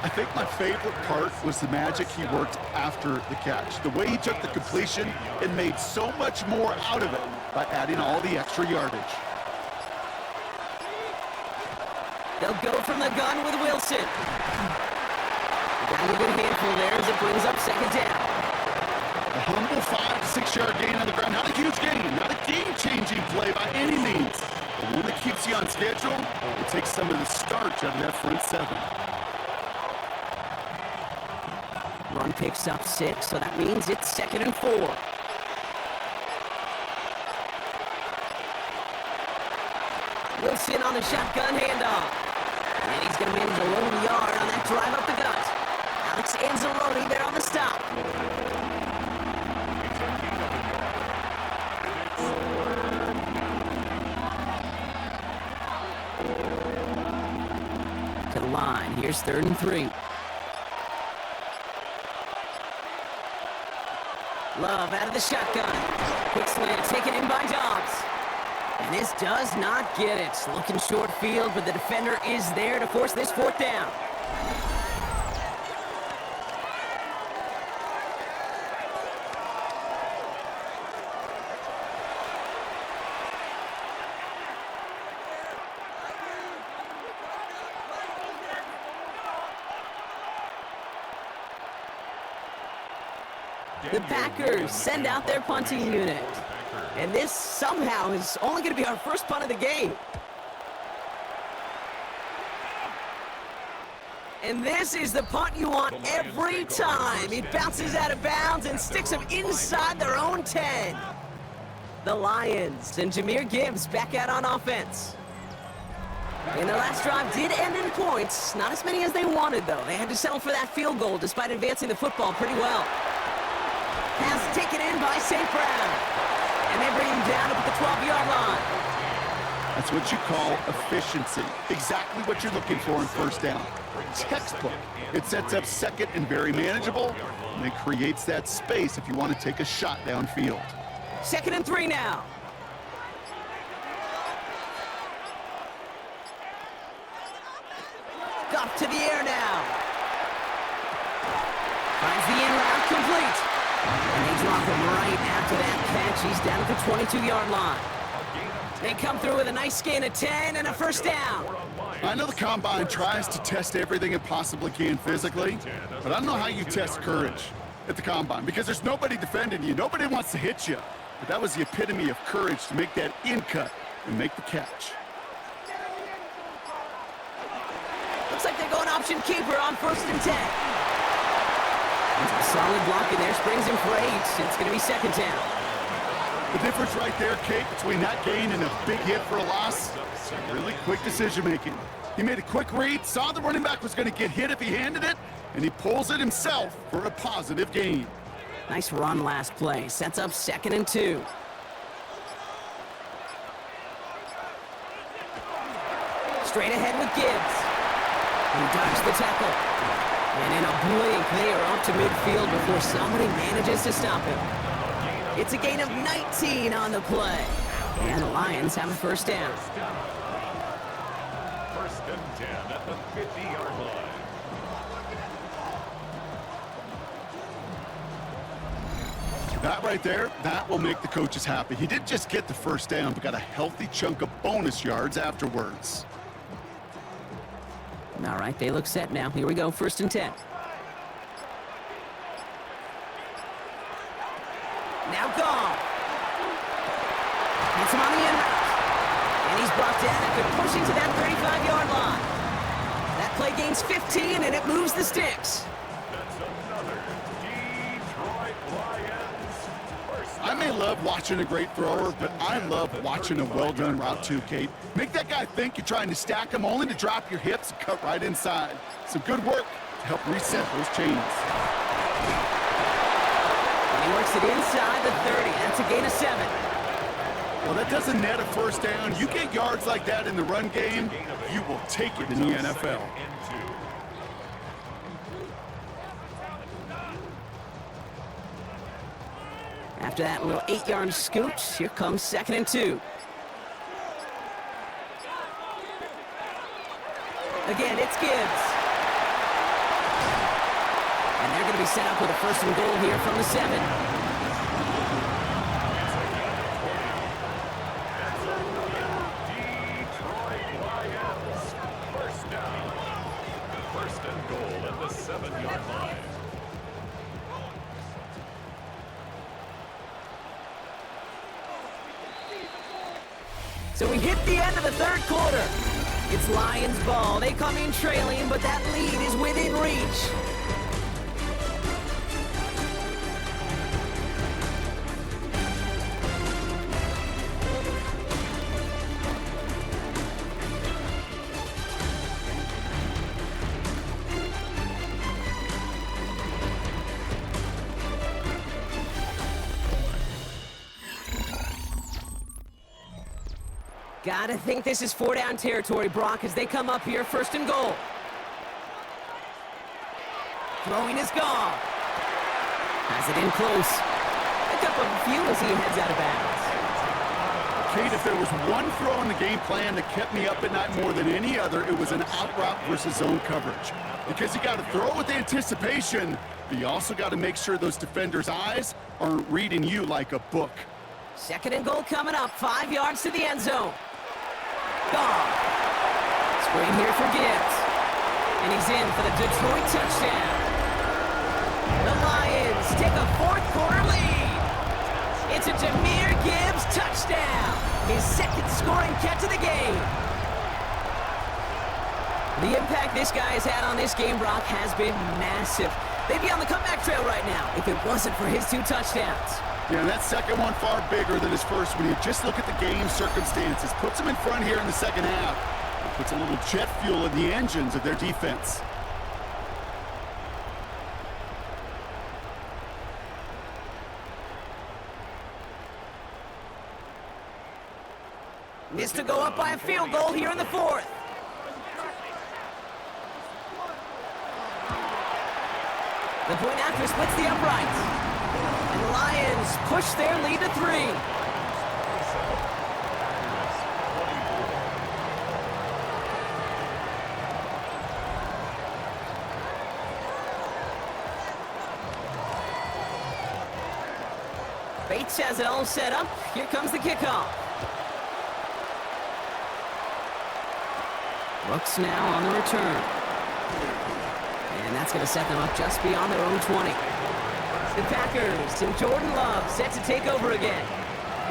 I think my favorite part was the magic he worked after the catch. The way he took the completion and made so much more out of it by adding all the extra yardage. They'll go from the gun with Wilson. Got a good handful there as it brings up 2nd down. A humble 5 to 6 yard gain on the ground. Not a huge gain, not a game-changing play by any means. But one that keeps you on schedule, it takes some of the starch out of that front 7. Run picks up 6, so that means it's 2nd and 4. Wilson on the shotgun handoff. And he's going to manage a low yard on that drive up the gut. Alex Anzalone there on the stop. To the line. Here's 3rd and 3. Love out of the shotgun. Quick slant taken in by Dobbs. And this does not get it. Looking short field, but the defender is there to force this 4th down. The Packers send out their punting unit. And this somehow is only going to be our first punt of the game. And this is the punt you want every time. It bounces out of bounds and sticks them inside their own 10. the Lions, and Jahmyr Gibbs back out on offense. And their last drive did end in points. Not as many as they wanted, though. They had to settle for that field goal despite advancing the football pretty well. Pass taken in by St. Brown. And they bring him down up at the 12-yard line. That's what you call efficiency. Exactly what you're looking for in first down. Textbook. It sets up second and very manageable, and it creates that space if you want to take a shot downfield. 2nd and 3 now. Off to the air now. Finds the in route complete. And they drop him right after that catch. He's down at the 22-yard line. They come through with a nice gain of 10 and a first down. I know the Combine tries to test everything it possibly can physically, but I don't know how you test courage at the Combine because there's nobody defending you. Nobody wants to hit you. But that was the epitome of courage to make that in cut and make the catch. Looks like they're going option keeper on 1st and 10. A solid block in there, springs him for 8. It's going to be 2nd down. The difference right there, Kate, between that gain and a big hit for a loss, really quick decision-making. He made a quick read, saw the running back was going to get hit if he handed it, and he pulls it himself for a positive gain. Nice run last play. Sets up 2nd and 2. Straight ahead with Gibbs. He dodged the tackle. And in a blink, they are up to midfield before somebody manages to stop him. It's a gain of 19 on the play. And the Lions have a first down. 1st and 10 at the 50-yard line. That right there, that will make the coaches happy. He didn't just get the first down, but got a healthy chunk of bonus yards afterwards. All right, they look set now. Here we go, 1st and 10. Now gone. Gets him on the in route. And he's brought down after pushing to that 35-yard line. That play gains 15, and it moves the sticks. That's another Detroit Lions first down. I may love watching a great thrower, but I love watching a well-done route too, Kate. Make that guy think you're trying to stack him only to drop your hips and cut right inside. Some good work to help reset those chains. And he works it inside the 30. That's a gain of 7. Well, that doesn't net a first down. You get yards like that in the run game, you will take it in the NFL. After that little 8-yard scoot, here comes 2nd and 2. Again, it's Gibbs. And they're going to be set up with a 1st and goal here from the 7. Detroit Lions first down. 1st and goal at the 7-yard line. So we hit the end of the 3rd quarter. It's Lions ball. They come in trailing, but that lead is within reach. Gotta think this is 4-down territory, Brock, as they come up here, 1st and goal. Throwing is gone. Has it in close. Picked up a few as he heads out of bounds. Kate, if there was one throw in the game plan that kept me up at night more than any other, it was an out route versus zone coverage. Because you got to throw with anticipation, but you also got to make sure those defenders' eyes aren't reading you like a book. 2nd and goal coming up, 5 yards to the end zone. Gone. Screen here for Gibbs. And he's in for the Detroit touchdown. The Lions take a 4th quarter lead. It's a Jahmyr Gibbs touchdown. His 2nd scoring catch of the game. The impact this guy has had on this game, Brock, has been massive. They'd be on the comeback trail right now if it wasn't for his 2 touchdowns. Yeah, and that second one far bigger than his first when you just look at the game circumstances. Puts them in front here in the second half. Puts a little jet fuel in the engines of their defense. Needs to go up by a field goal here in the fourth. The point after splits the uprights. And the Lions push their lead to 3. Bates has it all set up. Here comes the kickoff. Brooks now on the return. And that's going to set them up just beyond their own 20. The Packers and Jordan Love set to take over again.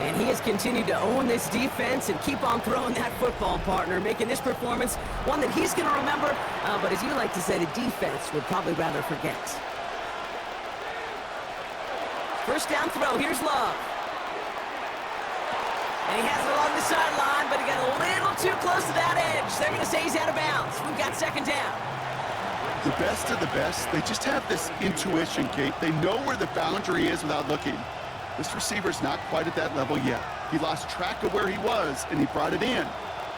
And he has continued to own this defense and keep on throwing that football, partner, making this performance one that he's going to remember, but as you like to say, the defense would probably rather forget. First down throw, here's Love. And he has it along the sideline, but he got a little too close to that edge. They're going to say he's out of bounds. We've got second down. The best of the best, they just have this intuition, Kate. They know where the boundary is without looking. This receiver's not quite at that level yet. He lost track of where he was, and he brought it in,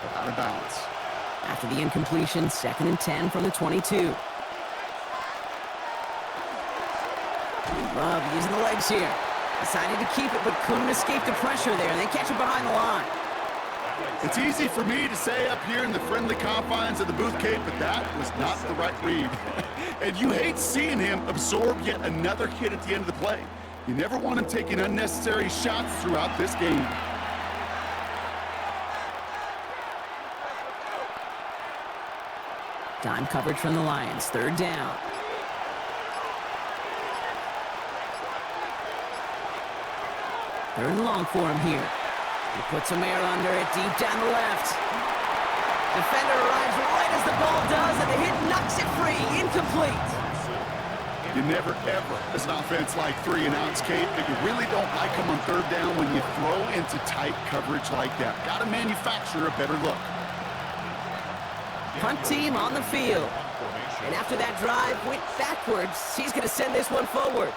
but out of bounds. After the incompletion, 2nd and 10 from the 22. Love using the legs here. Decided to keep it, but couldn't escape the pressure there. They catch it behind the line. It's easy for me to say up here in the friendly confines of the booth, Kate, but that was not the right read. And you hate seeing him absorb yet another hit at the end of the play. You never want him taking unnecessary shots throughout this game. Dime coverage from the Lions. 3rd down. Third and long for him here. He puts some air under it deep down the left. Defender arrives right as the ball does, and the hit knocks it free. Incomplete. You never, ever, as an offense, like 3 and outs, Kate, but you really don't like them on 3rd down when you throw into tight coverage like that. Got to manufacture a better look. Punt team on the field. And after that drive went backwards, he's going to send this one forward.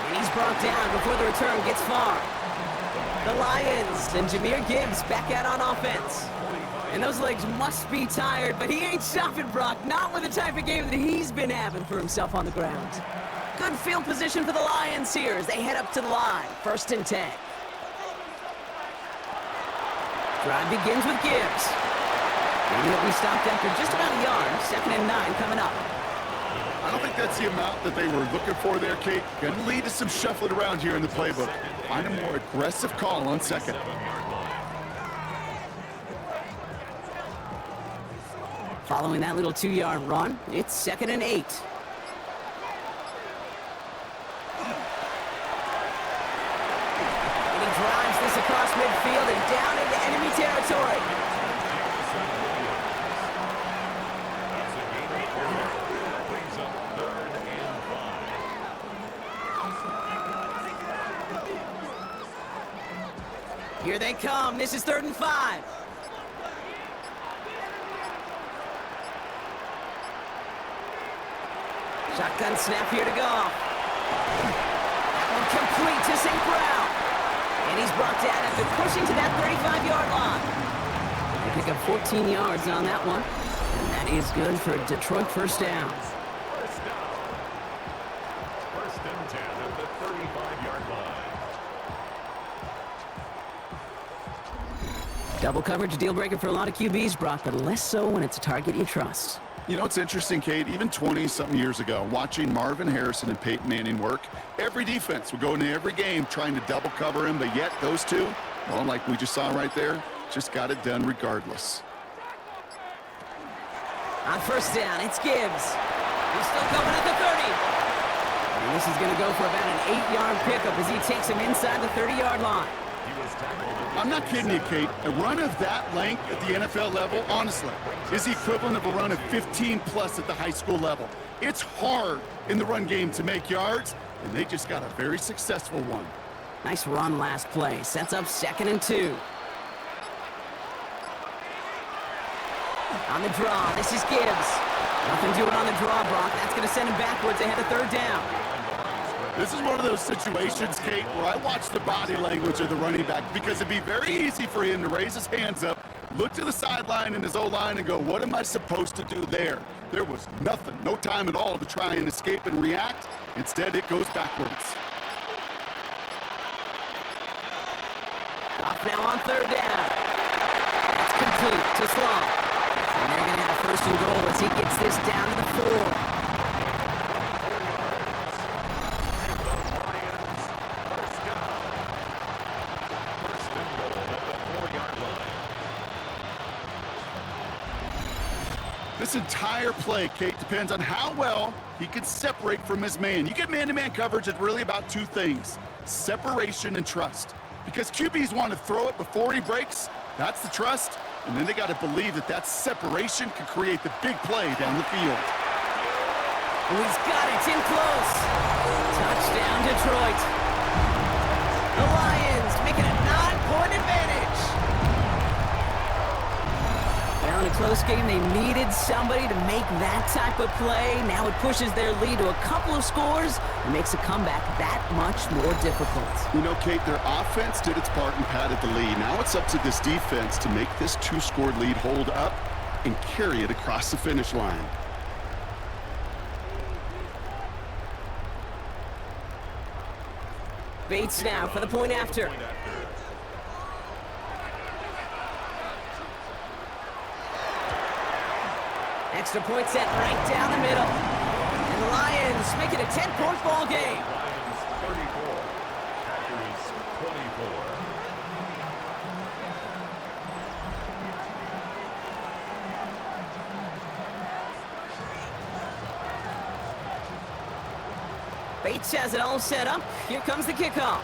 And he's brought down before the return gets far. The Lions and Jahmyr Gibbs back out on offense. And those legs must be tired, but he ain't stopping, Brock. Not with the type of game that he's been having for himself on the ground. Good field position for the Lions here as they head up to the line. 1st and 10. Drive begins with Gibbs. And he'll be stopped after just about a yard. 2nd and 9 coming up. I don't think that's the amount that they were looking for there, Kate. Going to lead to some shuffling around here in the playbook. Find a more aggressive call on 2nd. Following that little 2-yard run, it's 2nd and 8. And he drives this across midfield and down into enemy territory. Here they come. This is 3rd and 5. Shotgun snap here to go. That one complete to St. Brown. And he's brought down after pushing to that 35-yard line. They pick up 14 yards on that one. And that is good for a Detroit 1st down. First and 10 at the 35-yard line. Double coverage, deal breaker for a lot of QBs, Brock, but less so when it's a target you trust. You know, it's interesting, Kate, even 20-something years ago, watching Marvin Harrison and Peyton Manning work, every defense would go into every game trying to double cover him, but yet those two, well, like we just saw right there, just got it done regardless. On 1st down, it's Gibbs. He's still coming at the 30. And this is going to go for about an 8-yard pickup as he takes him inside the 30-yard line. I'm not kidding you, Kate. A run of that length at the NFL level, honestly, is the equivalent of a run of 15+ at the high school level. It's hard in the run game to make yards, and they just got a very successful one. Nice run last play. Sets up 2nd and 2. On the draw, this is Gibbs. Nothing doing on the draw, Brock. That's going to send him backwards ahead of 3rd down. This is one of those situations, Kate, where I watch the body language of the running back because it'd be very easy for him to raise his hands up, look to the sideline in his O-line and go, what am I supposed to do there? There was nothing, no time at all to try and escape and react. Instead, it goes backwards. Off now on 3rd down. That's complete to Sloan. And they're going to have 1st and goal as he gets this down to the 4. This entire play, Kate, depends on how well he can separate from his man. You get man-to-man coverage, it's really about 2 things, separation and trust. Because QBs want to throw it before he breaks, that's the trust, and then they got to believe that that separation can create the big play down the field. Oh, he's got it, it's in close. Touchdown, Detroit. The Lions making a 9-point advantage. Now in a close game, they needed somebody to make that type of play. Now it pushes their lead to a couple of scores and makes a comeback that much more difficult. You know, Kate, their offense did its part and padded the lead. Now it's up to this defense to make this 2-score lead hold up and carry it across the finish line. Bates now for the point after. Extra point set right down the middle. And the Lions make it a 10-point ball game. Lions 34, Packers 24. Bates has it all set up. Here comes the kickoff.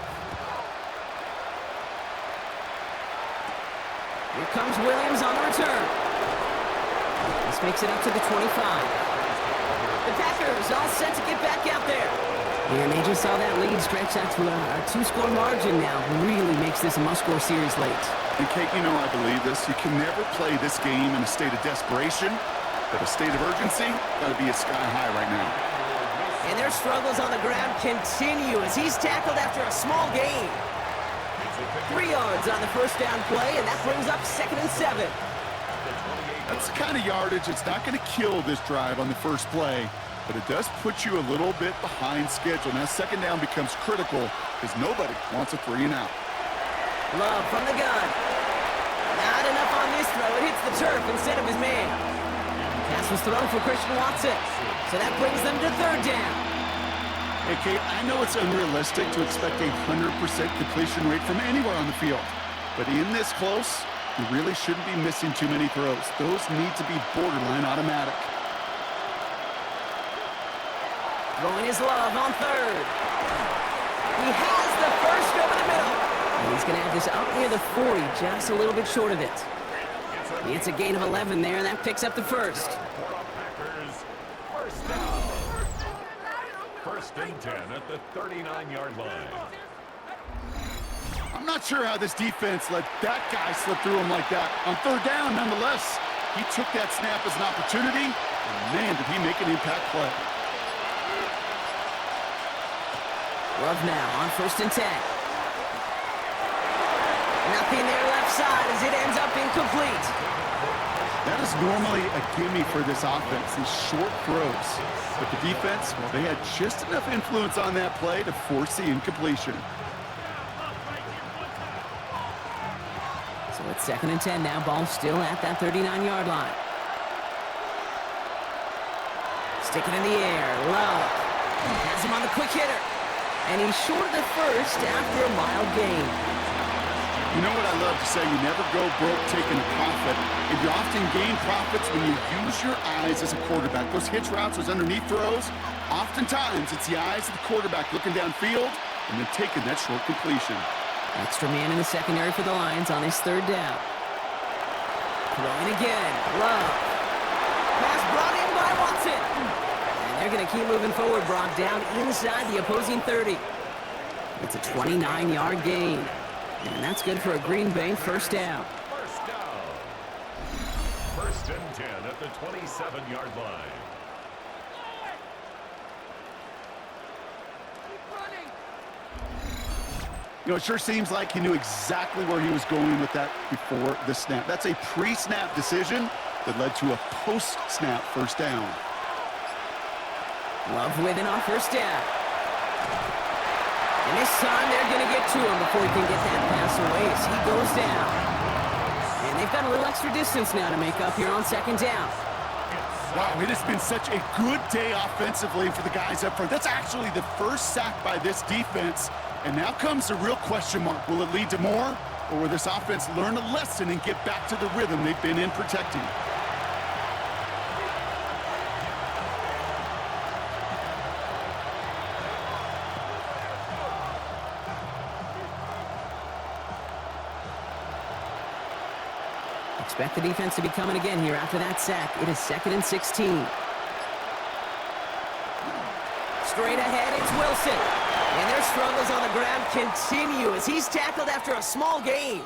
Here comes Williams on the return. This makes it up to the 25. The Packers all set to get back out there. And they just saw that lead stretch out to a 2-score margin now. Really makes this a must-score series late. And Kate, you know I believe this. You can never play this game in a state of desperation, but a state of urgency got to be a sky high right now. And their struggles on the ground continue as he's tackled after a small gain. 3 yards on the 1st down play, and that brings up 2nd and 7. That's the kind of yardage that's not going to kill this drive on the first play, but it does put you a little bit behind schedule. Now 2nd down becomes critical because nobody wants a 3 and out. Love from the gun. Not enough on this throw. It hits the turf instead of his man. Pass was thrown for Christian Watson. So that brings them to 3rd down. Hey, Kate, I know it's unrealistic to expect a 100% completion rate from anywhere on the field. But in this close, you really shouldn't be missing too many throws. Those need to be borderline automatic. Throwing his Love on 3rd. He has the 1st over the middle. And he's going to have this up near the 40, just a little bit short of it. It's a gain of 11 there, and that picks up the 1st. Packers, 1st down. 1st and 10 at the 39-yard line. I'm not sure how this defense let that guy slip through him like that. On 3rd down, nonetheless, he took that snap as an opportunity, and man, did he make an impact play. Love now on 1st and 10. Nothing there left side as it ends up incomplete. That is normally a gimme for this offense, these short throws. But the defense, well, they had just enough influence on that play to force the incompletion. So it's 2nd and 10 now. Ball still at that 39-yard line. Stick it in the air. Love has him on the quick hitter. And he's short of the 1st after a mild gain. You know what I love to say? You never go broke taking a profit. And you often gain profits when you use your eyes as a quarterback. Those hitch routes, those underneath throws, oftentimes it's the eyes of the quarterback looking downfield and then taking that short completion. Extra man in the secondary for the Lions on this third down. Throwing again. Love. Pass brought in by Watson. And they're going to keep moving forward, Brock, down inside the opposing 30. It's a 29-yard gain. And that's good for a Green Bay first down. First down. First and 10 at the 27-yard line. You know, it sure seems like he knew exactly where he was going with that before the snap. That's a pre-snap decision that led to a post-snap first down. Love winning on first down. And this time they're going to get to him before he can get that pass away as he goes down. And they've got a little extra distance now to make up here on second down. Wow, it has been such a good day offensively for the guys up front. That's actually the first sack by this defense. And now comes the real question mark. Will it lead to more? Or will this offense learn a lesson and get back to the rhythm they've been in protecting? Expect the defense to be coming again here after that sack. It is 2nd and 16. Straight ahead, it's Wilson. And their struggles on the ground continue as he's tackled after a small gain.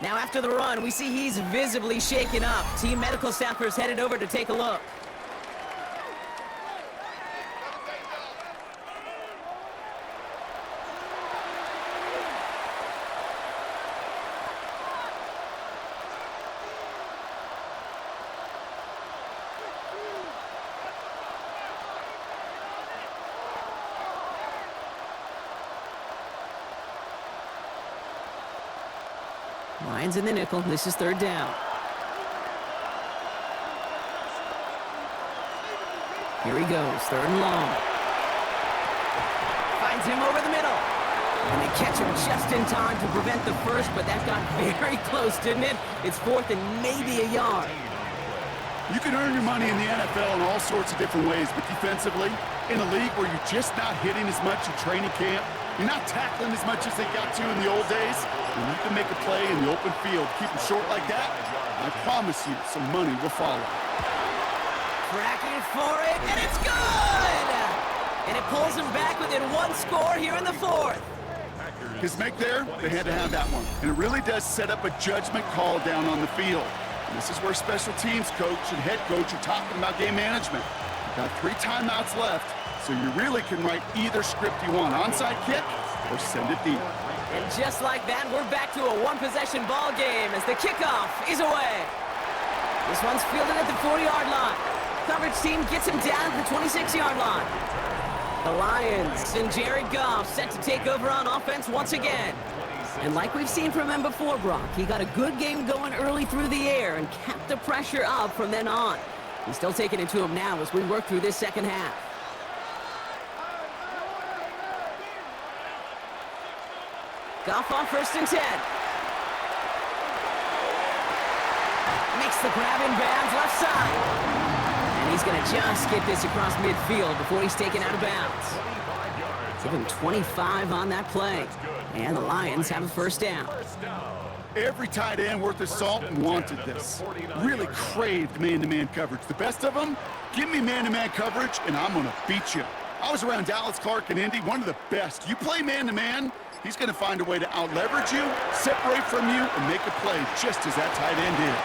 Now after the run, we see he's visibly shaken up. Team medical staffers headed over to take a look. Lions in the nickel. This is third down. Here he goes, third and long. Finds him over the middle. And they catch him just in time to prevent the first, but that got very close, didn't it? It's 4th and maybe a yard. You can earn your money in the NFL in all sorts of different ways, but defensively, in a league where you're just not hitting as much in training camp, you're not tackling as much as they got to in the old days, and you can make a play in the open field. Keep them short like that, I promise you some money will follow. Cracking for it, and it's good! And it pulls him back within one score here in the 4th. His make there, they had to have that one. And it really does set up a judgment call down on the field. And this is where special teams coach and head coach are talking about game management. You've got 3 timeouts left, so you really can write either script you want. Onside kick or send it deep. And just like that, we're back to a one-possession ball game as the kickoff is away. This one's fielded at the 40-yard line. Coverage team gets him down at the 26-yard line. The Lions and Jared Goff set to take over on offense once again. And like we've seen from him before, Brock, he got a good game going early through the air and kept the pressure up from then on. He's still taking it to him now as we work through this second half. Goff on 1st and 10. Makes the grab in bounds left side. And he's going to just get this across midfield before he's taken out of bounds. Give him 25 on that play. And the Lions have a first down. Every tight end worth his salt wanted this. Really craved man-to-man coverage. The best of them, give me man-to-man coverage and I'm going to beat you. I was around Dallas Clark and Indy, one of the best. You play man-to-man, he's going to find a way to out-leverage you, separate from you, and make a play just as that tight end did.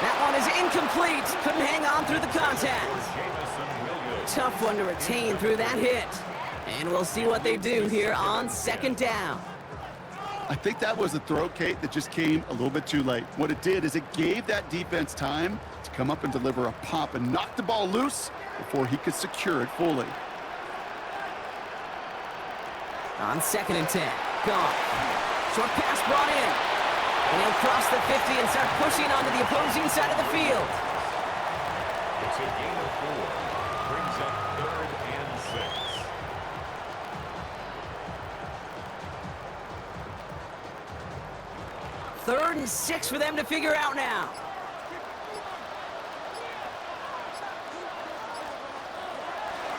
That one is incomplete. Couldn't hang on through the contact. Tough one to retain through that hit. And we'll see what they do here on second down. I think that was a throw, Kate, that just came a little bit too late. What it did is it gave that defense time to come up and deliver a pop and knock the ball loose before he could secure it fully. On 2nd and 10. Goff. Short pass brought in. And he'll cross the 50 and start pushing onto the opposing side of the field. It's a gain of 4. Brings up 3rd and 6. Third and 6 for them to figure out now.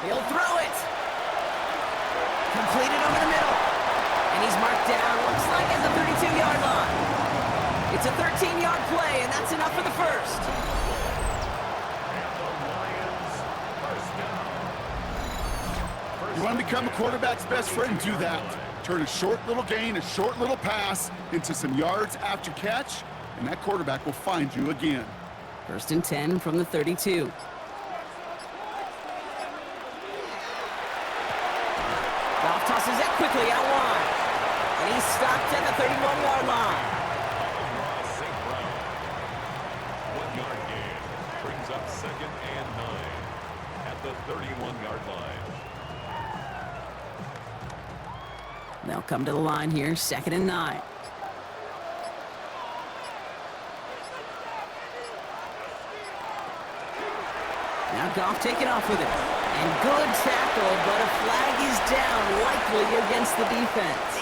He'll throw it. Completed over the middle. And And he's marked down, looks like at the 32-yard line. It's a 13-yard play, and that's enough for the first. You want to become a quarterback's best friend, do that. Turn a short little gain, a short little pass into some yards after catch, and that quarterback will find you again. 1st and 10 from the 32. Goff tosses it quickly out wide. And he's stopped at the 31-yard line. St. Brown. 1-yard gain. Brings up 2nd and 9 at the 31-yard line. They'll come to the line here, 2nd and 9. Now Goff taking off with it. And good tackle, but a flag is down, likely against the defense.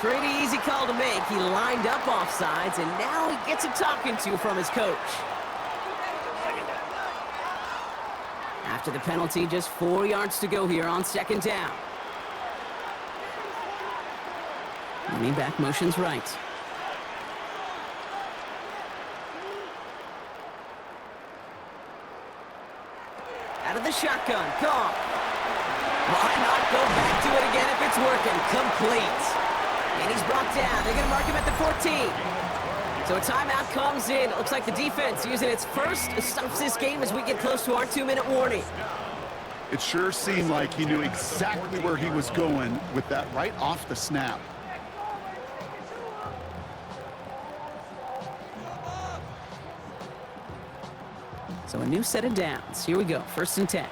Pretty easy call to make. He lined up offsides, and now he gets a talking to from his coach. After the penalty, just 4 yards to go here on 2nd down. Running back motions right. Out of the shotgun, Goff. Why not go back to it again if it's working? Complete. And he's brought down. They're going to mark him at the 14. So a timeout comes in. It looks like the defense using its first stops this game as we get close to our 2-minute warning. It sure seemed like he knew exactly where he was going with that right off the snap. So a new set of downs. Here we go. 1st and 10.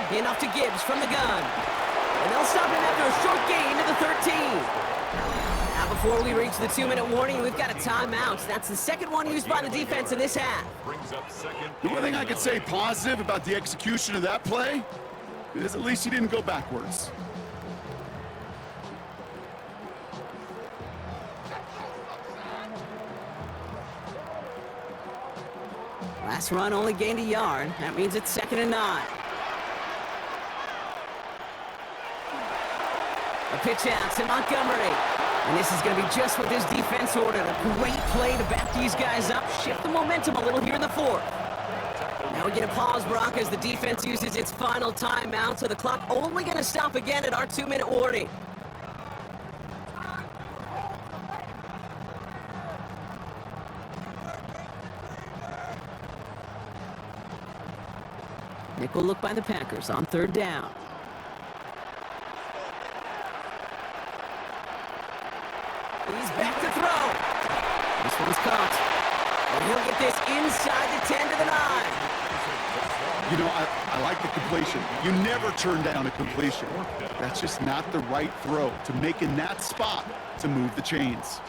Hand off to Gibbs from the gun. And they'll stop him after a short gain to the 13. Now before we reach the 2-minute warning, we've got a timeout. That's the second one used by the defense in this half. Brings up 2nd. The one thing I could say positive about the execution of that play is at least he didn't go backwards. Last run only gained a yard. That means it's 2nd and 9. A pitch out to Montgomery. And this is going to be just what this defense ordered. A great play to back these guys up, shift the momentum a little here in the 4th. Now we get a pause, Brock, as the defense uses its final timeout. So the clock only going to stop again at our 2-minute warning. Nickel look by the Packers on 3rd down. He's back to throw. This one's caught. And he'll get this inside the 10 to the 9. You know, I like the completion. You never turn down a completion. That's just not the right throw to make in that spot to move the chains.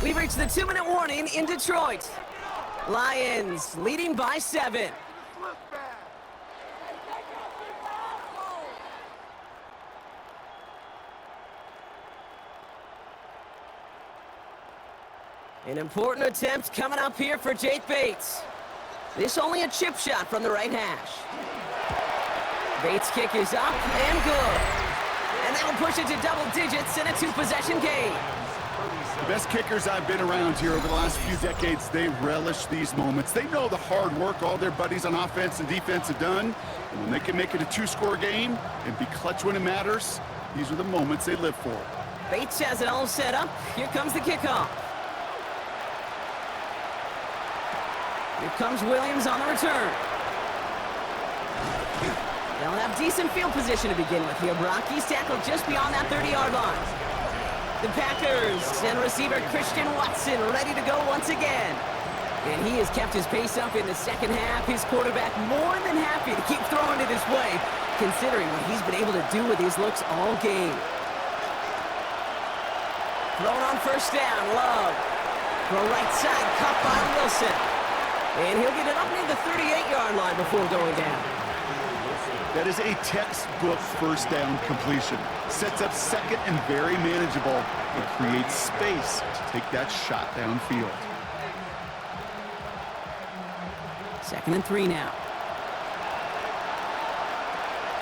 We've reached the 2-minute warning in Detroit. Lions leading by 7. An important attempt coming up here for Jake Bates. This only a chip shot from the right hash. Bates' kick is up and good. And that'll push it to double digits in a 2-possession game. The best kickers I've been around here over the last few decades, they relish these moments. They know the hard work all their buddies on offense and defense have done. And when they can make it a 2-score game and be clutch when it matters, these are the moments they live for. Bates has it all set up. Here comes the kickoff. Here comes Williams on the return. They'll have decent field position to begin with here, Brock. He's tackled just beyond that 30-yard line. The Packers and receiver Christian Watson ready to go once again. And he has kept his pace up in the second half. His quarterback more than happy to keep throwing it his way, considering what he's been able to do with his looks all game. Thrown on 1st down, Love. Throw right side, caught by Wilson. And he'll get it up near the 38-yard line before going down. That is a textbook 1st down completion. Sets up 2nd and very manageable and creates space to take that shot downfield. 2nd and 3 now.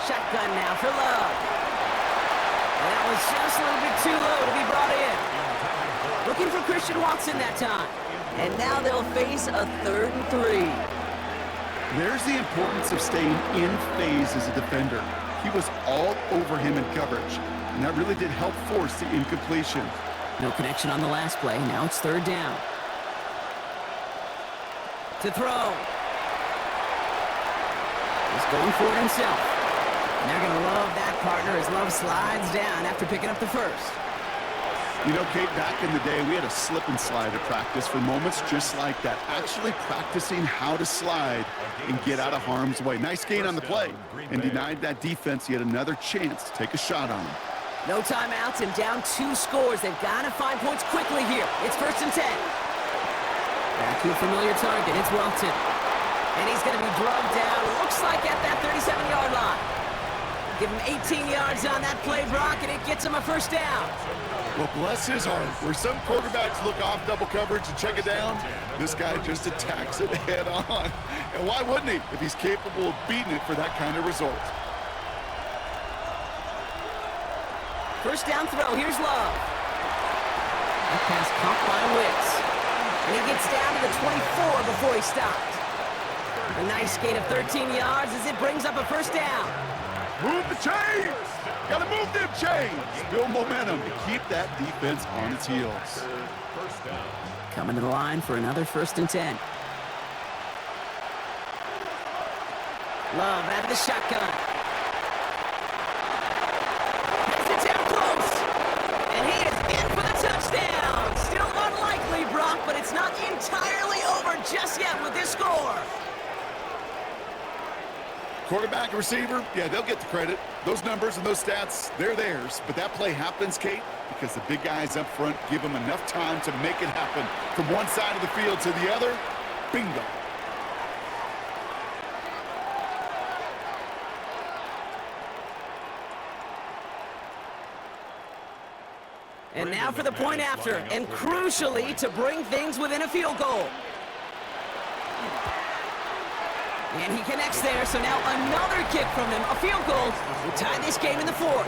Shotgun now for Love. And that was just a little bit too low to be brought in. Looking for Christian Watson that time. And now they'll face a 3rd and 3. There's the importance of staying in phase as a defender. He was all over him in coverage, and that really did help force the incompletion. No connection on the last play. Now it's 3rd down. To throw. He's going for it himself. And they're going to love that partner as Love slides down after picking up the first. You know, Kate, back in the day, we had a slip and slide at practice for moments just like that. Actually practicing how to slide and get out of harm's way. Nice gain on the play, and denied that defense yet another chance to take a shot on him. No timeouts and down 2 scores. They've got to find points quickly here. It's 1st and 10. Back to a familiar target. It's Welton. And he's going to be drugged down. Looks like at that 37-yard line. Give him 18 yards on that play, Brock, and it gets him a 1st down. Well, bless his heart. Where some quarterbacks look off double coverage and check it down, this guy just attacks it head on. And why wouldn't he if he's capable of beating it for that kind of result? 1st down throw. Here's Love. That pass caught by Wicks. And he gets down to the 24 before he stopped. A nice gain of 13 yards as it brings up a 1st down. Move the chains! Gotta move them chains! Build momentum to keep that defense on its heels. Coming to the line for another 1st and 10. Love out of the shotgun. Has it down close. And he is in for the touchdown. Still unlikely, Brock, but it's not entirely over just yet with this score. Quarterback and receiver, yeah, they'll get the credit. Those numbers and those stats, they're theirs. But that play happens, Kate, because the big guys up front give them enough time to make it happen. From one side of the field to the other, bingo. And now for the point after, and crucially to bring things within a field goal. And he connects there, so now another kick from them, a field goal, will tie this game in the 4th.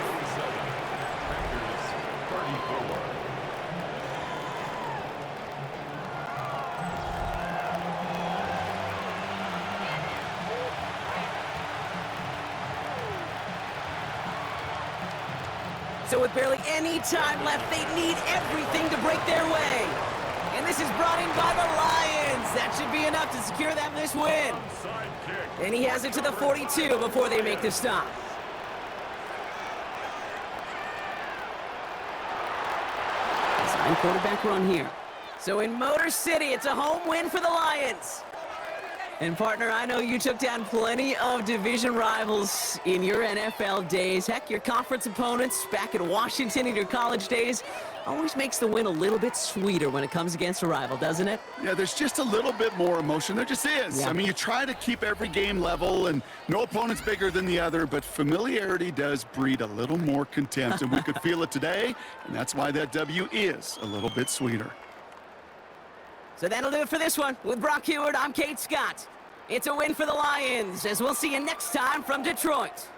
So with barely any time left, they need everything to break their way. And this is brought in by the Lions. That should be enough to secure them this win. And he has it to the 42 before they make the stop. Design quarterback run here. So in Motor City, it's a home win for the Lions. And partner, I know you took down plenty of division rivals in your NFL days. Heck, your conference opponents back in Washington in your college days always makes the win a little bit sweeter when it comes against a rival, doesn't it? Yeah, there's just a little bit more emotion. There just is. Yeah. I mean, you try to keep every game level, and no opponent's bigger than the other, but familiarity does breed a little more contempt, and we could feel it today, and that's why that W is a little bit sweeter. So that'll do it for this one. With Brock Heward, I'm Kate Scott. It's a win for the Lions, as we'll see you next time from Detroit.